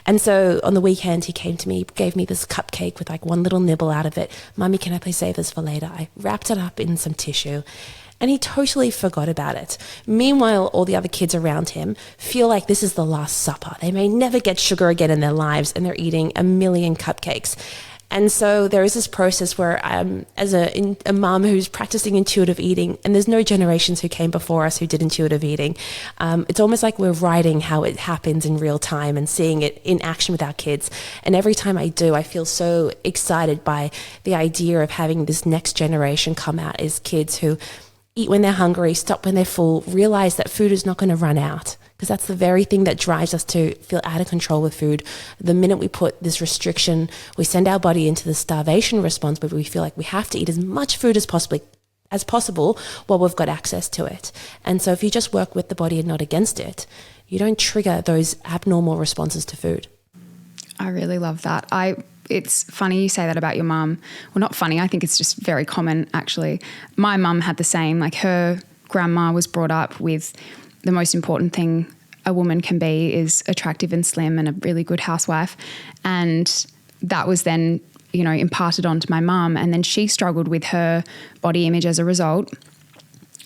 And so on the weekend, he came to me, gave me this cupcake with like one little nibble out of it. Mummy, can I please save this for later? I wrapped it up in some tissue. And he totally forgot about it. Meanwhile, all the other kids around him feel like this is the last supper. They may never get sugar again in their lives, and they're eating a million cupcakes. And so there is this process where as a mom who's practicing intuitive eating, and there's no generations who came before us who did intuitive eating, it's almost like we're writing how it happens in real time and seeing it in action with our kids. And every time I do, I feel so excited by the idea of having this next generation come out as kids who eat when they're hungry, stop when they're full, realize that food is not going to run out, because that's the very thing that drives us to feel out of control with food. The minute we put this restriction, we send our body into the starvation response, where we feel like we have to eat as much food as possible while we've got access to it. And so if you just work with the body and not against it, you don't trigger those abnormal responses to food. I really love that. It's funny you say that about your mum. Well, not funny. I think it's just very common, actually. My mum had the same. Like, her grandma was brought up with the most important thing a woman can be is attractive and slim and a really good housewife. And that was then, imparted onto my mum. And then she struggled with her body image as a result.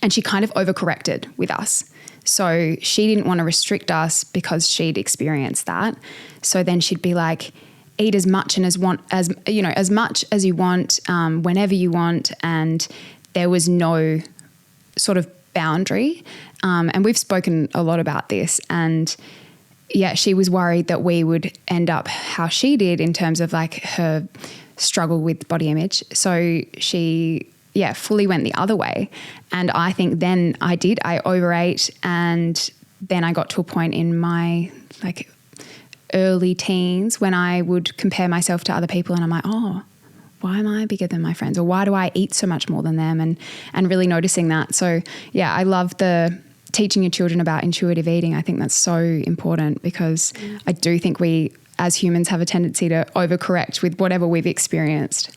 And she kind of overcorrected with us. So she didn't want to restrict us because she'd experienced that. So then she'd be like, eat as much and as much as you want, whenever you want, and there was no sort of boundary. And we've spoken a lot about this, and yeah, she was worried that we would end up how she did in terms of like her struggle with body image. So she fully went the other way. And I think then I overate, and then I got to a point in my like early teens when I would compare myself to other people, and I'm like, oh, why am I bigger than my friends? Or why do I eat so much more than them? And really noticing that. So yeah, I love the teaching your children about intuitive eating. I think that's so important, because I do think we as humans have a tendency to overcorrect with whatever we've experienced.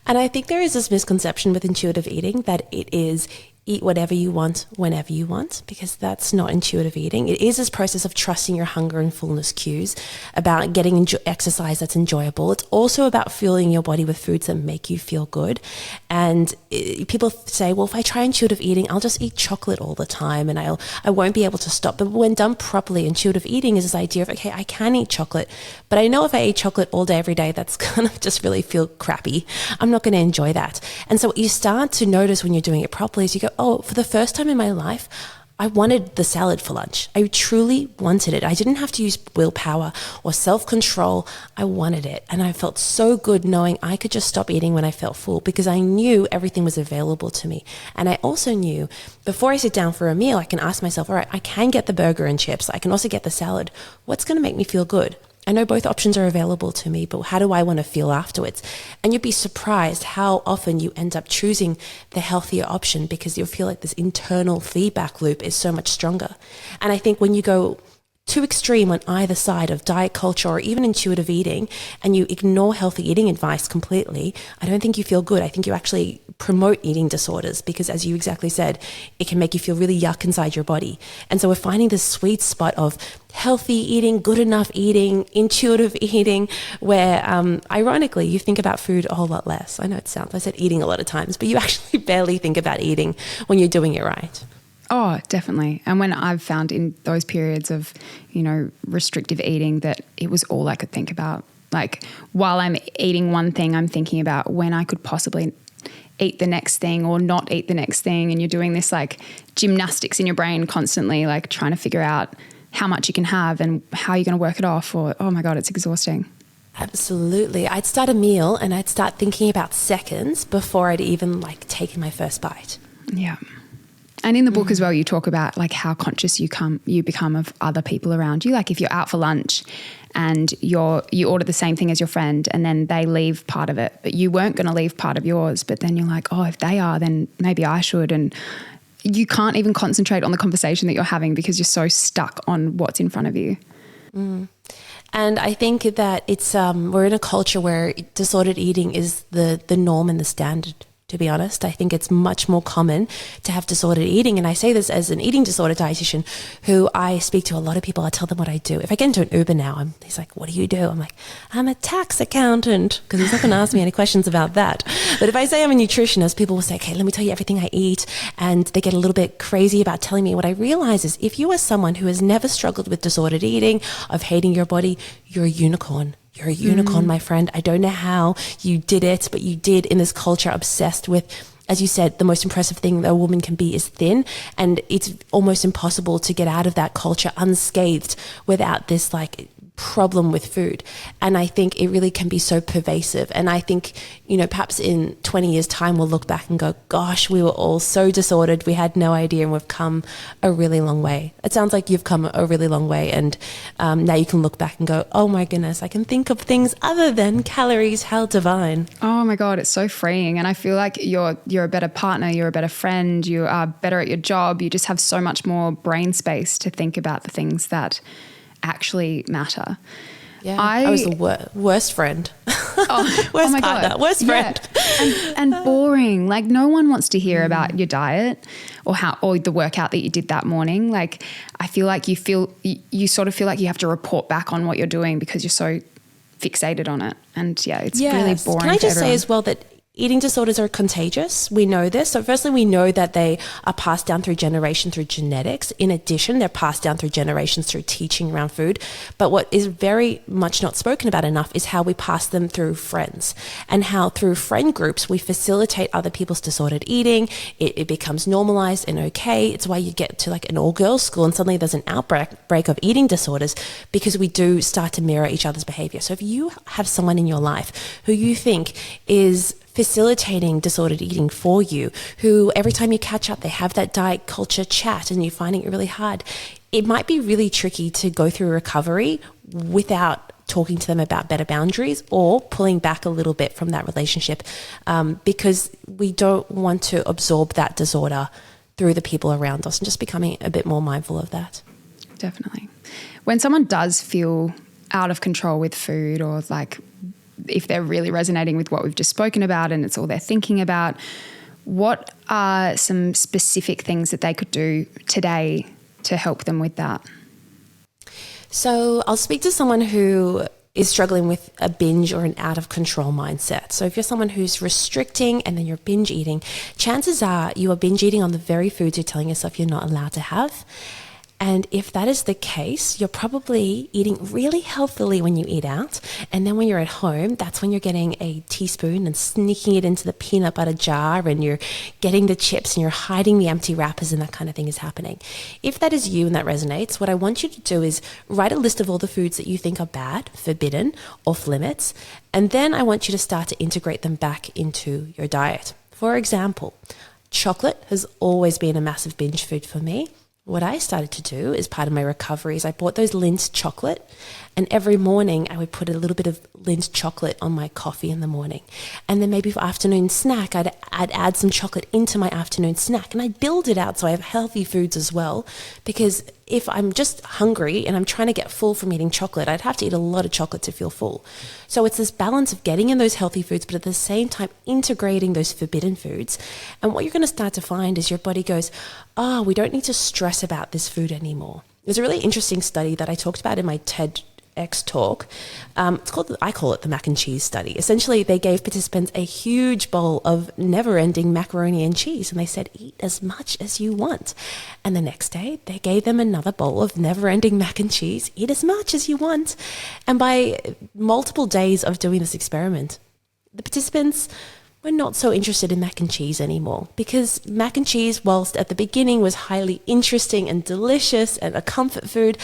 And I think there is this misconception with intuitive eating that it is eat whatever you want, whenever you want, because that's not intuitive eating. It is this process of trusting your hunger and fullness cues, about getting exercise that's enjoyable. It's also about fueling your body with foods that make you feel good. And people say, well, if I try intuitive eating, I'll just eat chocolate all the time and I won't be able to stop. But when done properly, intuitive eating is this idea of, okay, I can eat chocolate, but I know if I eat chocolate all day, every day, that's going to just really feel crappy. I'm not going to enjoy that. And so what you start to notice when you're doing it properly is you go, oh, for the first time in my life, I wanted the salad for lunch. I truly wanted it. I didn't have to use willpower or self-control. I wanted it. And I felt so good knowing I could just stop eating when I felt full, because I knew everything was available to me. And I also knew before I sit down for a meal, I can ask myself, all right, I can get the burger and chips. I can also get the salad. What's going to make me feel good? I know both options are available to me, but how do I want to feel afterwards? And you'd be surprised how often you end up choosing the healthier option, because you'll feel like this internal feedback loop is so much stronger. And I think when you go too extreme on either side of diet culture or even intuitive eating, and you ignore healthy eating advice completely, I don't think you feel good. I think you actually promote eating disorders, because as you exactly said, it can make you feel really yuck inside your body. And so we're finding this sweet spot of healthy eating, good enough eating, intuitive eating, where ironically you think about food a whole lot less. I know I said eating a lot of times, but you actually barely think about eating when you're doing it right. Oh, definitely. And when I've found in those periods of, restrictive eating, that it was all I could think about. Like, while I'm eating one thing, I'm thinking about when I could possibly eat the next thing or not eat the next thing. And you're doing this like gymnastics in your brain constantly, like trying to figure out how much you can have and how you're going to work it off. Or, oh my God, it's exhausting. Absolutely. I'd start a meal and I'd start thinking about seconds before I'd even like taken my first bite. Yeah. And in the book as well, you talk about like how conscious you become of other people around you. Like if you're out for lunch and you order the same thing as your friend and then they leave part of it, but you weren't going to leave part of yours. But then you're like, oh, if they are, then maybe I should. And you can't even concentrate on the conversation that you're having because you're so stuck on what's in front of you. Mm. And I think that it's we're in a culture where disordered eating is the norm and the standard. To be honest, I think it's much more common to have disordered eating. And I say this as an eating disorder dietitian who I speak to a lot of people. I tell them what I do. If I get into an Uber now, he's like, what do you do? I'm like, I'm a tax accountant, because he's not going to ask me any questions about that. But if I say I'm a nutritionist, people will say, okay, let me tell you everything I eat. And they get a little bit crazy about telling me. What I realize is if you are someone who has never struggled with disordered eating, of hating your body, you're a unicorn. You're a unicorn, my friend. I don't know how you did it, but you did in this culture obsessed with, as you said, the most impressive thing that a woman can be is thin. And it's almost impossible to get out of that culture unscathed without this like problem with food. And I think it really can be so pervasive. And I think, you know, perhaps in 20 years time, we'll look back and go, gosh, we were all so disordered. We had no idea, and we've come a really long way. It sounds like you've come a really long way. And now you can look back and go, oh my goodness, I can think of things other than calories. How divine. Oh my God, it's so freeing. And I feel like you're a better partner, you're a better friend, you are better at your job. You just have so much more brain space to think about the things that actually matter. Yeah, I was the worst friend. Oh, worst my partner, God. worst friend. And boring. Like no one wants to hear about your diet or the workout that you did that morning. Like I feel like you sort of feel like you have to report back on what you're doing because you're so fixated on it. And yeah, it's really boring. Can I just say as well that eating disorders are contagious. We know this. So firstly, we know that they are passed down through generation through genetics. In addition, they're passed down through generations through teaching around food. But what is very much not spoken about enough is how we pass them through friends, and how through friend groups we facilitate other people's disordered eating. It becomes normalized and okay. It's why you get to like an all-girls school and suddenly there's an outbreak of eating disorders, because we do start to mirror each other's behavior. So if you have someone in your life who you think is facilitating disordered eating for you, who every time you catch up, they have that diet culture chat and you're finding it really hard, it might be really tricky to go through recovery without talking to them about better boundaries or pulling back a little bit from that relationship, because we don't want to absorb that disorder through the people around us, and just becoming a bit more mindful of that. Definitely. When someone does feel out of control with food, or like if they're really resonating with what we've just spoken about and it's all they're thinking about, what are some specific things that they could do today to help them with that? So I'll speak to someone who is struggling with a binge or an out of control mindset. So if you're someone who's restricting and then you're binge eating, chances are you are binge eating on the very foods you're telling yourself you're not allowed to have. And if that is the case, you're probably eating really healthily when you eat out. And then when you're at home, that's when you're getting a teaspoon and sneaking it into the peanut butter jar, and you're getting the chips and you're hiding the empty wrappers, and that kind of thing is happening. If that is you and that resonates, what I want you to do is write a list of all the foods that you think are bad, forbidden, off limits. And then I want you to start to integrate them back into your diet. For example, chocolate has always been a massive binge food for me. What I started to do as part of my recovery is I bought those Lindt chocolate, and every morning I would put a little bit of Lindt chocolate on my coffee in the morning. And then maybe for afternoon snack, I'd add some chocolate into my afternoon snack, and I'd build it out so I have healthy foods as well. Because if I'm just hungry and I'm trying to get full from eating chocolate, I'd have to eat a lot of chocolate to feel full. So it's this balance of getting in those healthy foods, but at the same time integrating those forbidden foods. And what you're going to start to find is your body goes, we don't need to stress about this food anymore. There's a really interesting study that I talked about in my TEDx talk. I call it the mac and cheese study. Essentially, they gave participants a huge bowl of never-ending macaroni and cheese, and they said, eat as much as you want. And the next day, they gave them another bowl of never-ending mac and cheese, eat as much as you want. And by multiple days of doing this experiment, the participants we're not so interested in mac and cheese anymore, because mac and cheese, whilst at the beginning was highly interesting and delicious and a comfort food,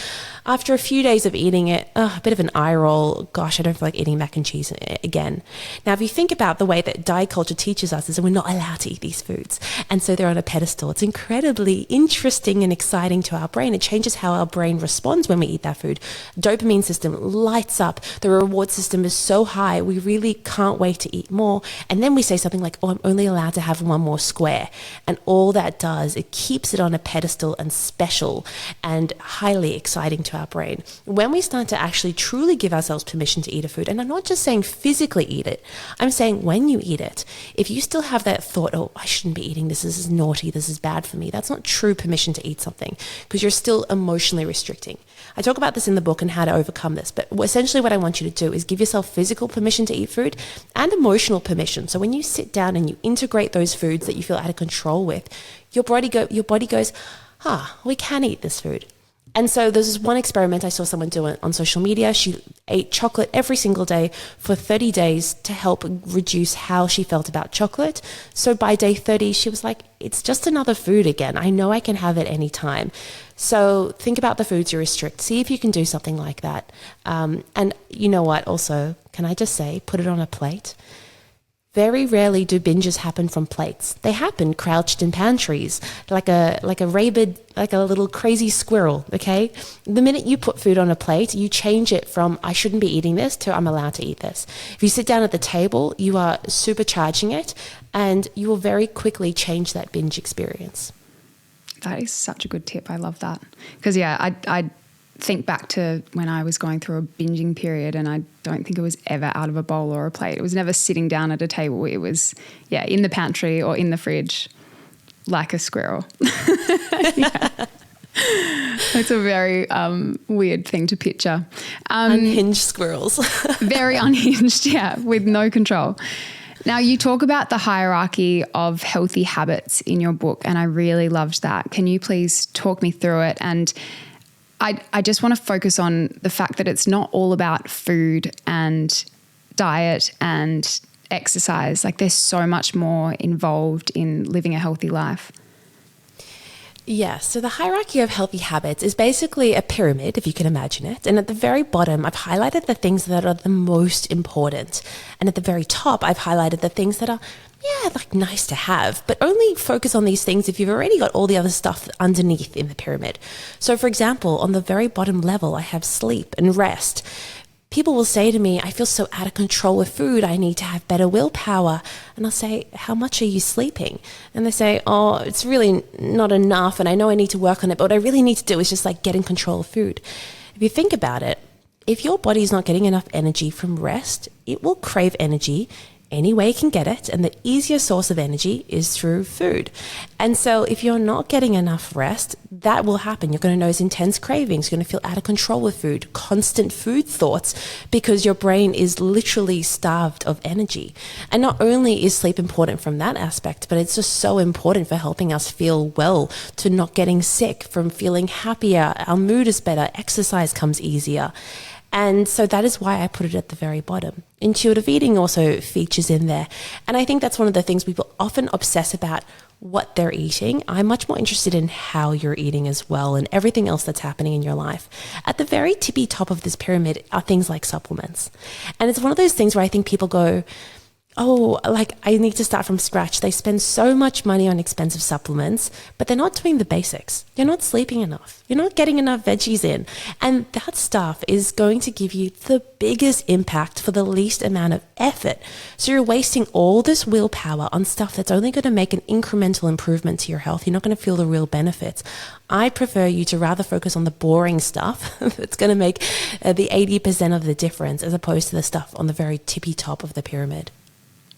after a few days of eating it, a bit of an eye roll. Gosh, I don't feel like eating mac and cheese again. Now, if you think about the way that diet culture teaches us is that we're not allowed to eat these foods, and so they're on a pedestal. It's incredibly interesting and exciting to our brain. It changes how our brain responds when we eat that food. Dopamine system lights up. The reward system is so high. We really can't wait to eat more. And then we say something like, oh, I'm only allowed to have one more square. And all that does, it keeps it on a pedestal and special and highly exciting to our brain. When we start to actually truly give ourselves permission to eat a food, and I'm not just saying physically eat it, I'm saying when you eat it, if you still have that thought, oh, I shouldn't be eating this is naughty, this is bad for me, that's not true permission to eat something, because you're still emotionally restricting. I talk about this in the book and how to overcome this, but essentially what I want you to do is give yourself physical permission to eat food and emotional permission. So when you sit down and you integrate those foods that you feel out of control with, your body goes, we can eat this food. And so there's this one experiment I saw someone do on social media. She ate chocolate every single day for 30 days to help reduce how she felt about chocolate. So by day 30, she was like, it's just another food again. I know I can have it anytime. So think about the foods you restrict. See if you can do something like that. And you know what? Also, can I just say, put it on a plate. Very rarely do binges happen from plates. They happen crouched in pantries, like a rabid, like a little crazy squirrel, okay? The minute you put food on a plate, you change it from I shouldn't be eating this to I'm allowed to eat this. If you sit down at the table, you are supercharging it, and you will very quickly change that binge experience. That is such a good tip. I love that. Because, I think back to when I was going through a binging period, and I don't think it was ever out of a bowl or a plate. It was never sitting down at a table. It was, in the pantry or in the fridge like a squirrel. It's a very weird thing to picture. Unhinged squirrels. Very unhinged, with no control. Now, you talk about the hierarchy of healthy habits in your book, and I really loved that. Can you please talk me through it? And I just want to focus on the fact that it's not all about food and diet and exercise. Like, there's so much more involved in living a healthy life. Yes, so the hierarchy of healthy habits is basically a pyramid, if you can imagine it. And at the very bottom, I've highlighted the things that are the most important. And at the very top, I've highlighted the things that are like nice to have, but only focus on these things if you've already got all the other stuff underneath in the pyramid. So for example, on the very bottom level, I have sleep and rest. People will say to me, I feel so out of control with food, I need to have better willpower. And I'll say, how much are you sleeping? And they say, oh, it's really not enough, and I know I need to work on it, but what I really need to do is just like get in control of food. If you think about it, if your body is not getting enough energy from rest, it will crave energy any way it can get it, and the easiest source of energy is through food. And so if you're not getting enough rest, that will happen. You're going to notice intense cravings. You're going to feel out of control with food, constant food thoughts, because your brain is literally starved of energy. And not only is sleep important from that aspect, but it's just so important for helping us feel well, to not getting sick, from feeling happier. Our mood is better. Exercise comes easier. And so that is why I put it at the very bottom. Intuitive eating also features in there. And I think that's one of the things people often obsess about, what they're eating. I'm much more interested in how you're eating as well, and everything else that's happening in your life. At the very tippy top of this pyramid are things like supplements. And it's one of those things where I think people go, oh, like I need to start from scratch. They spend so much money on expensive supplements, but they're not doing the basics. You're not sleeping enough. You're not getting enough veggies in. And that stuff is going to give you the biggest impact for the least amount of effort. So you're wasting all this willpower on stuff that's only going to make an incremental improvement to your health. You're not going to feel the real benefits. I prefer you to rather focus on the boring stuff that's going to make the 80% of the difference, as opposed to the stuff on the very tippy top of the pyramid.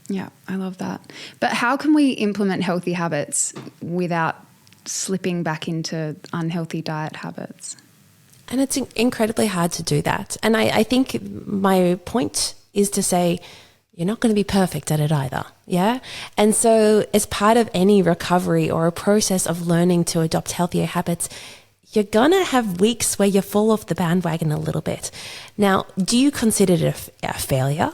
Yeah, I love that. But how can we implement healthy habits without slipping back into unhealthy diet habits? And it's incredibly hard to do that. And I think my point is to say, you're not going to be perfect at it either. Yeah. And so as part of any recovery or a process of learning to adopt healthier habits, you're going to have weeks where you fall off the bandwagon a little bit. Now, do you consider it a failure?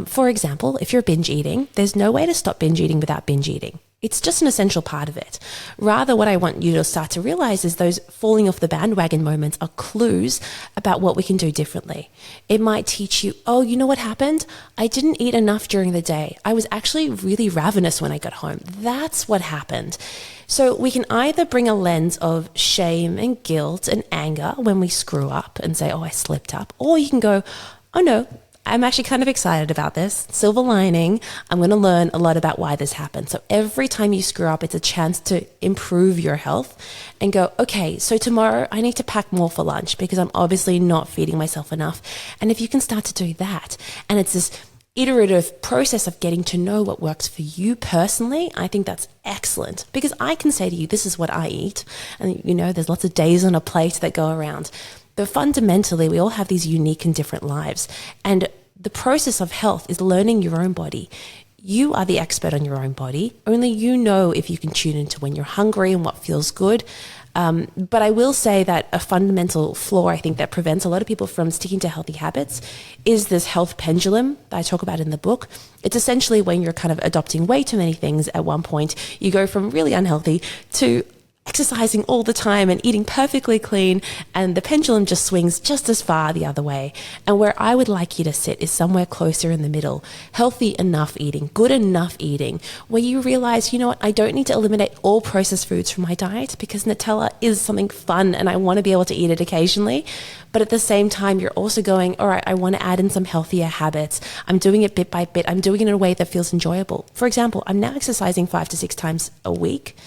For example, if you're binge eating, there's no way to stop binge eating without binge eating. It's just an essential part of it. Rather, what I want you to start to realize is those falling off the bandwagon moments are clues about what we can do differently. It might teach you, oh, you know what happened? I didn't eat enough during the day. I was actually really ravenous when I got home. That's what happened. So we can either bring a lens of shame and guilt and anger when we screw up and say, oh, I slipped up. Or you can go, oh no, I'm actually kind of excited about this. Silver lining, I'm going to learn a lot about why this happened. So every time you screw up, it's a chance to improve your health and go, okay, so tomorrow I need to pack more for lunch because I'm obviously not feeding myself enough. And if you can start to do that, and it's this iterative process of getting to know what works for you personally, I think that's excellent, because I can say to you, this is what I eat. And there's lots of days on a plate that go around. But fundamentally, we all have these unique and different lives. And the process of health is learning your own body. You are the expert on your own body. Only you know if you can tune into when you're hungry and what feels good. But I will say that a fundamental flaw, I think, that prevents a lot of people from sticking to healthy habits is this health pendulum that I talk about in the book. It's essentially when you're kind of adopting way too many things at one point. You go from really unhealthy to exercising all the time and eating perfectly clean, and the pendulum just swings just as far the other way. And where I would like you to sit is somewhere closer in the middle. Healthy enough eating, good enough eating, where you realize, you know what, I don't need to eliminate all processed foods from my diet because Nutella is something fun and I want to be able to eat it occasionally. But at the same time, you're also going, all right, I want to add in some healthier habits. I'm doing it bit by bit. I'm doing it in a way that feels enjoyable. For example, I'm now exercising 5 to 6 times a week.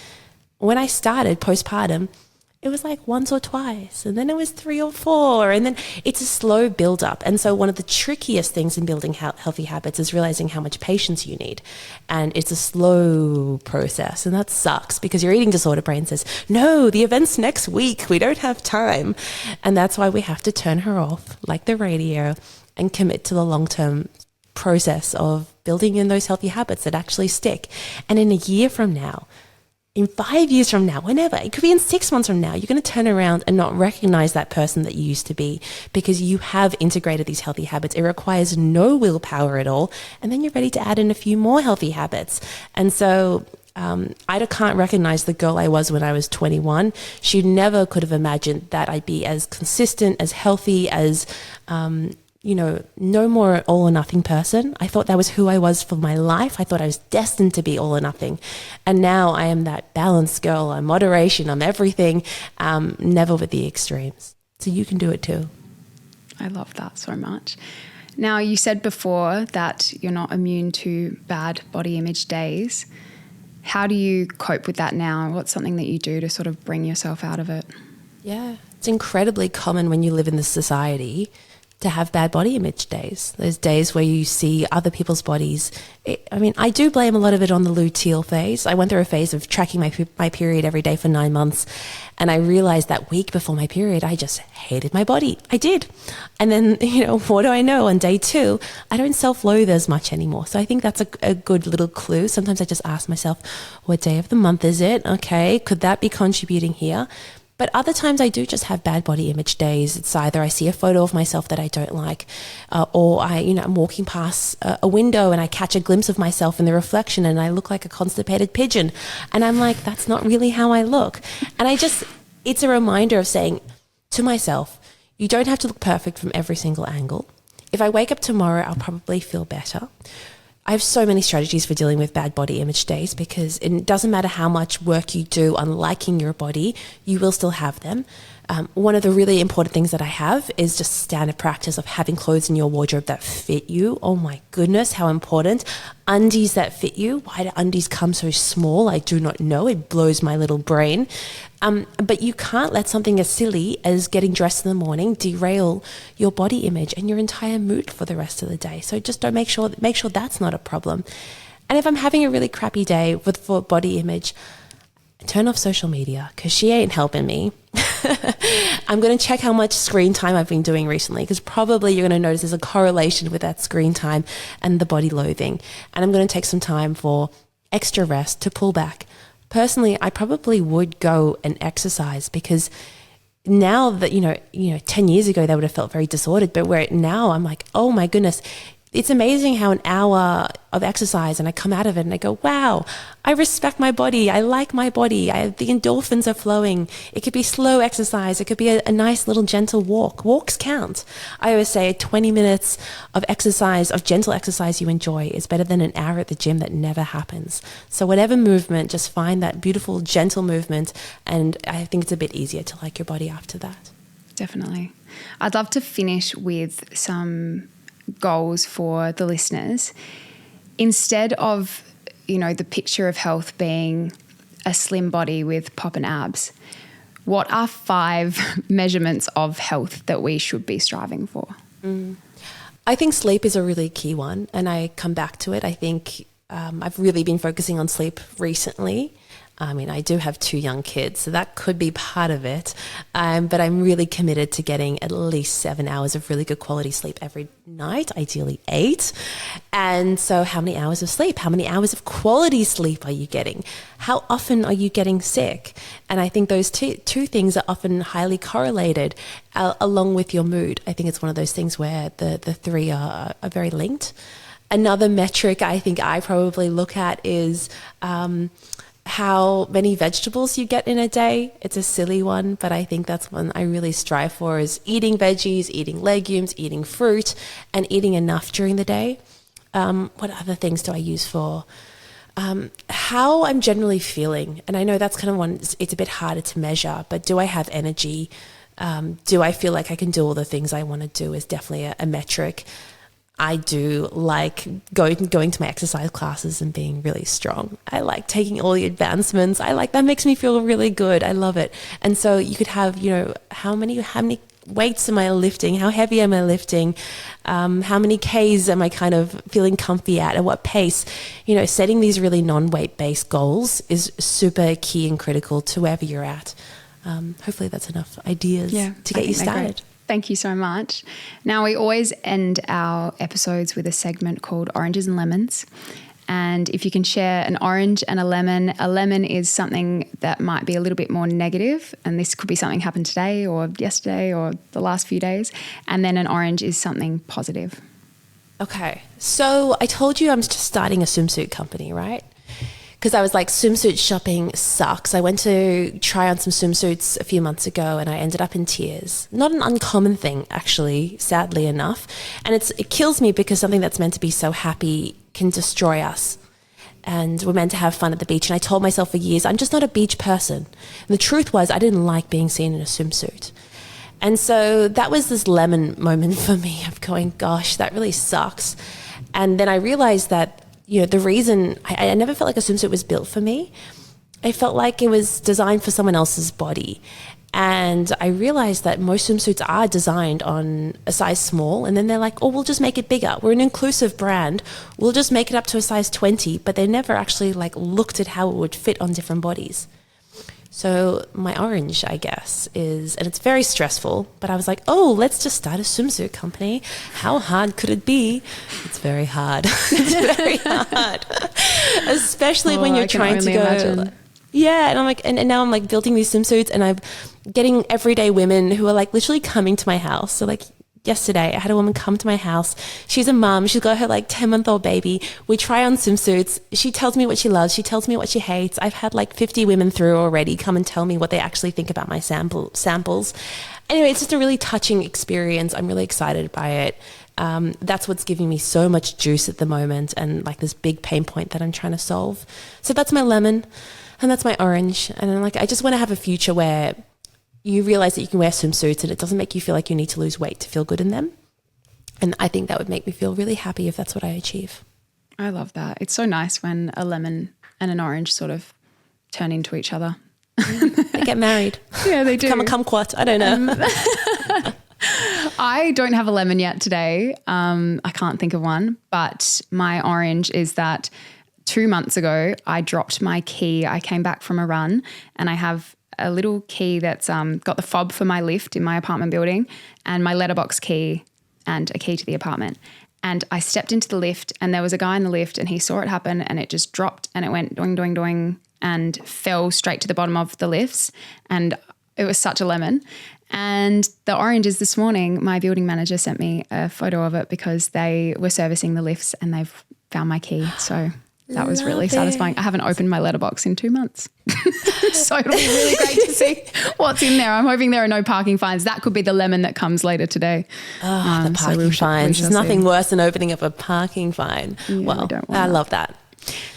When I started postpartum, it was like once or twice, and then it was 3 or 4, and then it's a slow build up. And so one of the trickiest things in building healthy habits is realizing how much patience you need. And it's a slow process, and that sucks because your eating disorder brain says, no, the event's next week. We don't have time. And that's why we have to turn her off like the radio and commit to the long-term process of building in those healthy habits that actually stick. And in a year from now, in 5 years from now, whenever, it could be in 6 months from now, you're going to turn around and not recognize that person that you used to be because you have integrated these healthy habits. It requires no willpower at all. And then you're ready to add in a few more healthy habits. And so I can't recognize the girl I was when I was 21. She never could have imagined that I'd be as consistent, as healthy, as no more all or nothing person. I thought that was who I was for my life. I thought I was destined to be all or nothing. And now I am that balanced girl. I'm moderation. I'm everything, never with the extremes. So you can do it too. I love that so much. Now, you said before that you're not immune to bad body image days. How do you cope with that now? What's something that you do to sort of bring yourself out of it? Yeah, it's incredibly common when you live in this society to have bad body image days. Those days where you see other people's bodies. I do blame a lot of it on the luteal phase. I went through a phase of tracking my period every day for 9 months. And I realized that week before my period, I just hated my body. I did. And then, what do I know? On day 2, I don't self-loathe as much anymore. So I think that's a good little clue. Sometimes I just ask myself, what day of the month is it? Okay, could that be contributing here? But other times I do just have bad body image days. It's either I see a photo of myself that I don't like, or I'm walking past a window and I catch a glimpse of myself in the reflection and I look like a constipated pigeon. And I'm like, that's not really how I look. And it's a reminder of saying to myself, you don't have to look perfect from every single angle. If I wake up tomorrow, I'll probably feel better. I have so many strategies for dealing with bad body image days because it doesn't matter how much work you do on liking your body, you will still have them. One of the really important things that I have is just standard practice of having clothes in your wardrobe that fit you. Oh my goodness, how important. Undies that fit you. Why do undies come so small? I do not know. It blows my little brain. But you can't let something as silly as getting dressed in the morning derail your body image and your entire mood for the rest of the day. So just don't make sure that's not a problem. And if I'm having a really crappy day for body image, turn off social media because she ain't helping me. I'm going to check how much screen time I've been doing recently because probably you're going to notice there's a correlation with that screen time and the body loathing. And I'm going to take some time for extra rest to pull back. Personally, I probably would go and exercise because now that, 10 years ago, they would have felt very disordered. But where now I'm like, oh my goodness, it's amazing how an hour of exercise and I come out of it and I go, wow, I respect my body. I like my body. The endorphins are flowing. It could be slow exercise. It could be a nice little gentle walk. Walks count. I always say 20 minutes of exercise, of gentle exercise you enjoy is better than an hour at the gym that never happens. So whatever movement, just find that beautiful, gentle movement. And I think it's a bit easier to like your body after that. Definitely. I'd love to finish with some goals for the listeners. Instead of, the picture of health being a slim body with popping abs, what are 5 measurements of health that we should be striving for? I think sleep is a really key one, and I come back to it. I think I've really been focusing on sleep recently. I mean, I do have 2 young kids, so that could be part of it. But I'm really committed to getting at least 7 hours of really good quality sleep every night, ideally 8. And so how many hours of sleep? How many hours of quality sleep are you getting? How often are you getting sick? And I think those two things are often highly correlated along with your mood. I think it's one of those things where the 3 are very linked. Another metric I think I probably look at is how many vegetables you get in a day. It's a silly one, but I think that's one I really strive for, is eating veggies, eating legumes, eating fruit, and eating enough during the day. What other things do I use for how I'm generally feeling? And I know that's kind of one, it's a bit harder to measure, but do I have energy? Do I feel like I can do all the things I want to do is definitely a metric. I do like going to my exercise classes and being really strong. I like taking all the advancements. That makes me feel really good. I love it. And so you could have, how many weights am I lifting? How heavy am I lifting? How many Ks am I kind of feeling comfy at what pace? Setting these really non-weight based goals is super key and critical to wherever you're at. Hopefully that's enough ideas to get you started. Thank you so much. Now, we always end our episodes with a segment called Oranges and Lemons. And if you can share an orange and a lemon is something that might be a little bit more negative. And this could be something happened today or yesterday or the last few days. And then an orange is something positive. Okay. So I told you I'm just starting a swimsuit company, right? Because I was like, swimsuit shopping sucks. I went to try on some swimsuits a few months ago and I ended up in tears. Not an uncommon thing, actually, sadly enough. And it kills me because something that's meant to be so happy can destroy us. And we're meant to have fun at the beach. And I told myself for years, I'm just not a beach person. And the truth was, I didn't like being seen in a swimsuit. And so that was this lemon moment for me of going, gosh, that really sucks. And then I realized that the reason I never felt like a swimsuit was built for me. I felt like it was designed for someone else's body. And I realized that most swimsuits are designed on a size small. And then they're like, oh, we'll just make it bigger. We're an inclusive brand. We'll just make it up to a size 20. But they never actually looked at how it would fit on different bodies. So my orange, I guess, is, and it's very stressful, but I was like, oh, let's just start a swimsuit company. How hard could it be? It's very hard. It's very hard. Especially when you're trying to go. Imagine. Yeah. And I'm like, and now I'm like building these swimsuits and I'm getting everyday women who are like literally coming to my house. So like yesterday, I had a woman come to my house. She's a mum. She's got her 10-month-old baby. We try on swimsuits. She tells me what she loves. She tells me what she hates. I've had 50 women through already come and tell me what they actually think about my samples. Anyway, it's just a really touching experience. I'm really excited by it. That's what's giving me so much juice at the moment and this big pain point that I'm trying to solve. So that's my lemon and that's my orange. And I'm I just want to have a future where you realize that you can wear swimsuits and it doesn't make you feel like you need to lose weight to feel good in them. And I think that would make me feel really happy if that's what I achieve. I love that. It's so nice when a lemon and an orange sort of turn into each other. They get married. Yeah, they do. Become a kumquat. I don't know. I don't have a lemon yet today. I can't think of one. But my orange is that 2 months ago, I dropped my key. I came back from a run and I have a little key that's got the fob for my lift in my apartment building and my letterbox key and a key to the apartment. And I stepped into the lift and there was a guy in the lift and he saw it happen and it just dropped and it went doing, doing, doing and fell straight to the bottom of the lifts. And it was such a lemon. And the oranges this morning, my building manager sent me a photo of it because they were servicing the lifts and they've found my key. So that was really satisfying. I haven't opened my letterbox in 2 months. So it'll be really great to see what's in there. I'm hoping there are no parking fines. That could be the lemon that comes later today. Oh, the parking fines. There's nothing worse than opening up a parking fine. Yeah, well, I love that.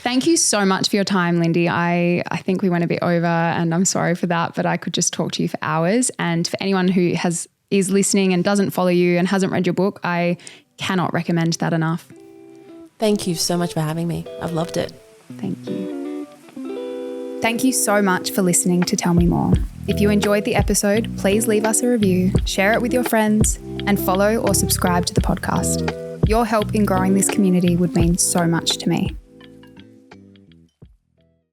Thank you so much for your time, Lyndi. I think we went a bit over and I'm sorry for that, but I could just talk to you for hours. And for anyone who is listening and doesn't follow you and hasn't read your book, I cannot recommend that enough. Thank you so much for having me. I've loved it. Thank you. Thank you so much for listening to Tell Me More. If you enjoyed the episode, please leave us a review, share it with your friends, and follow or subscribe to the podcast. Your help in growing this community would mean so much to me.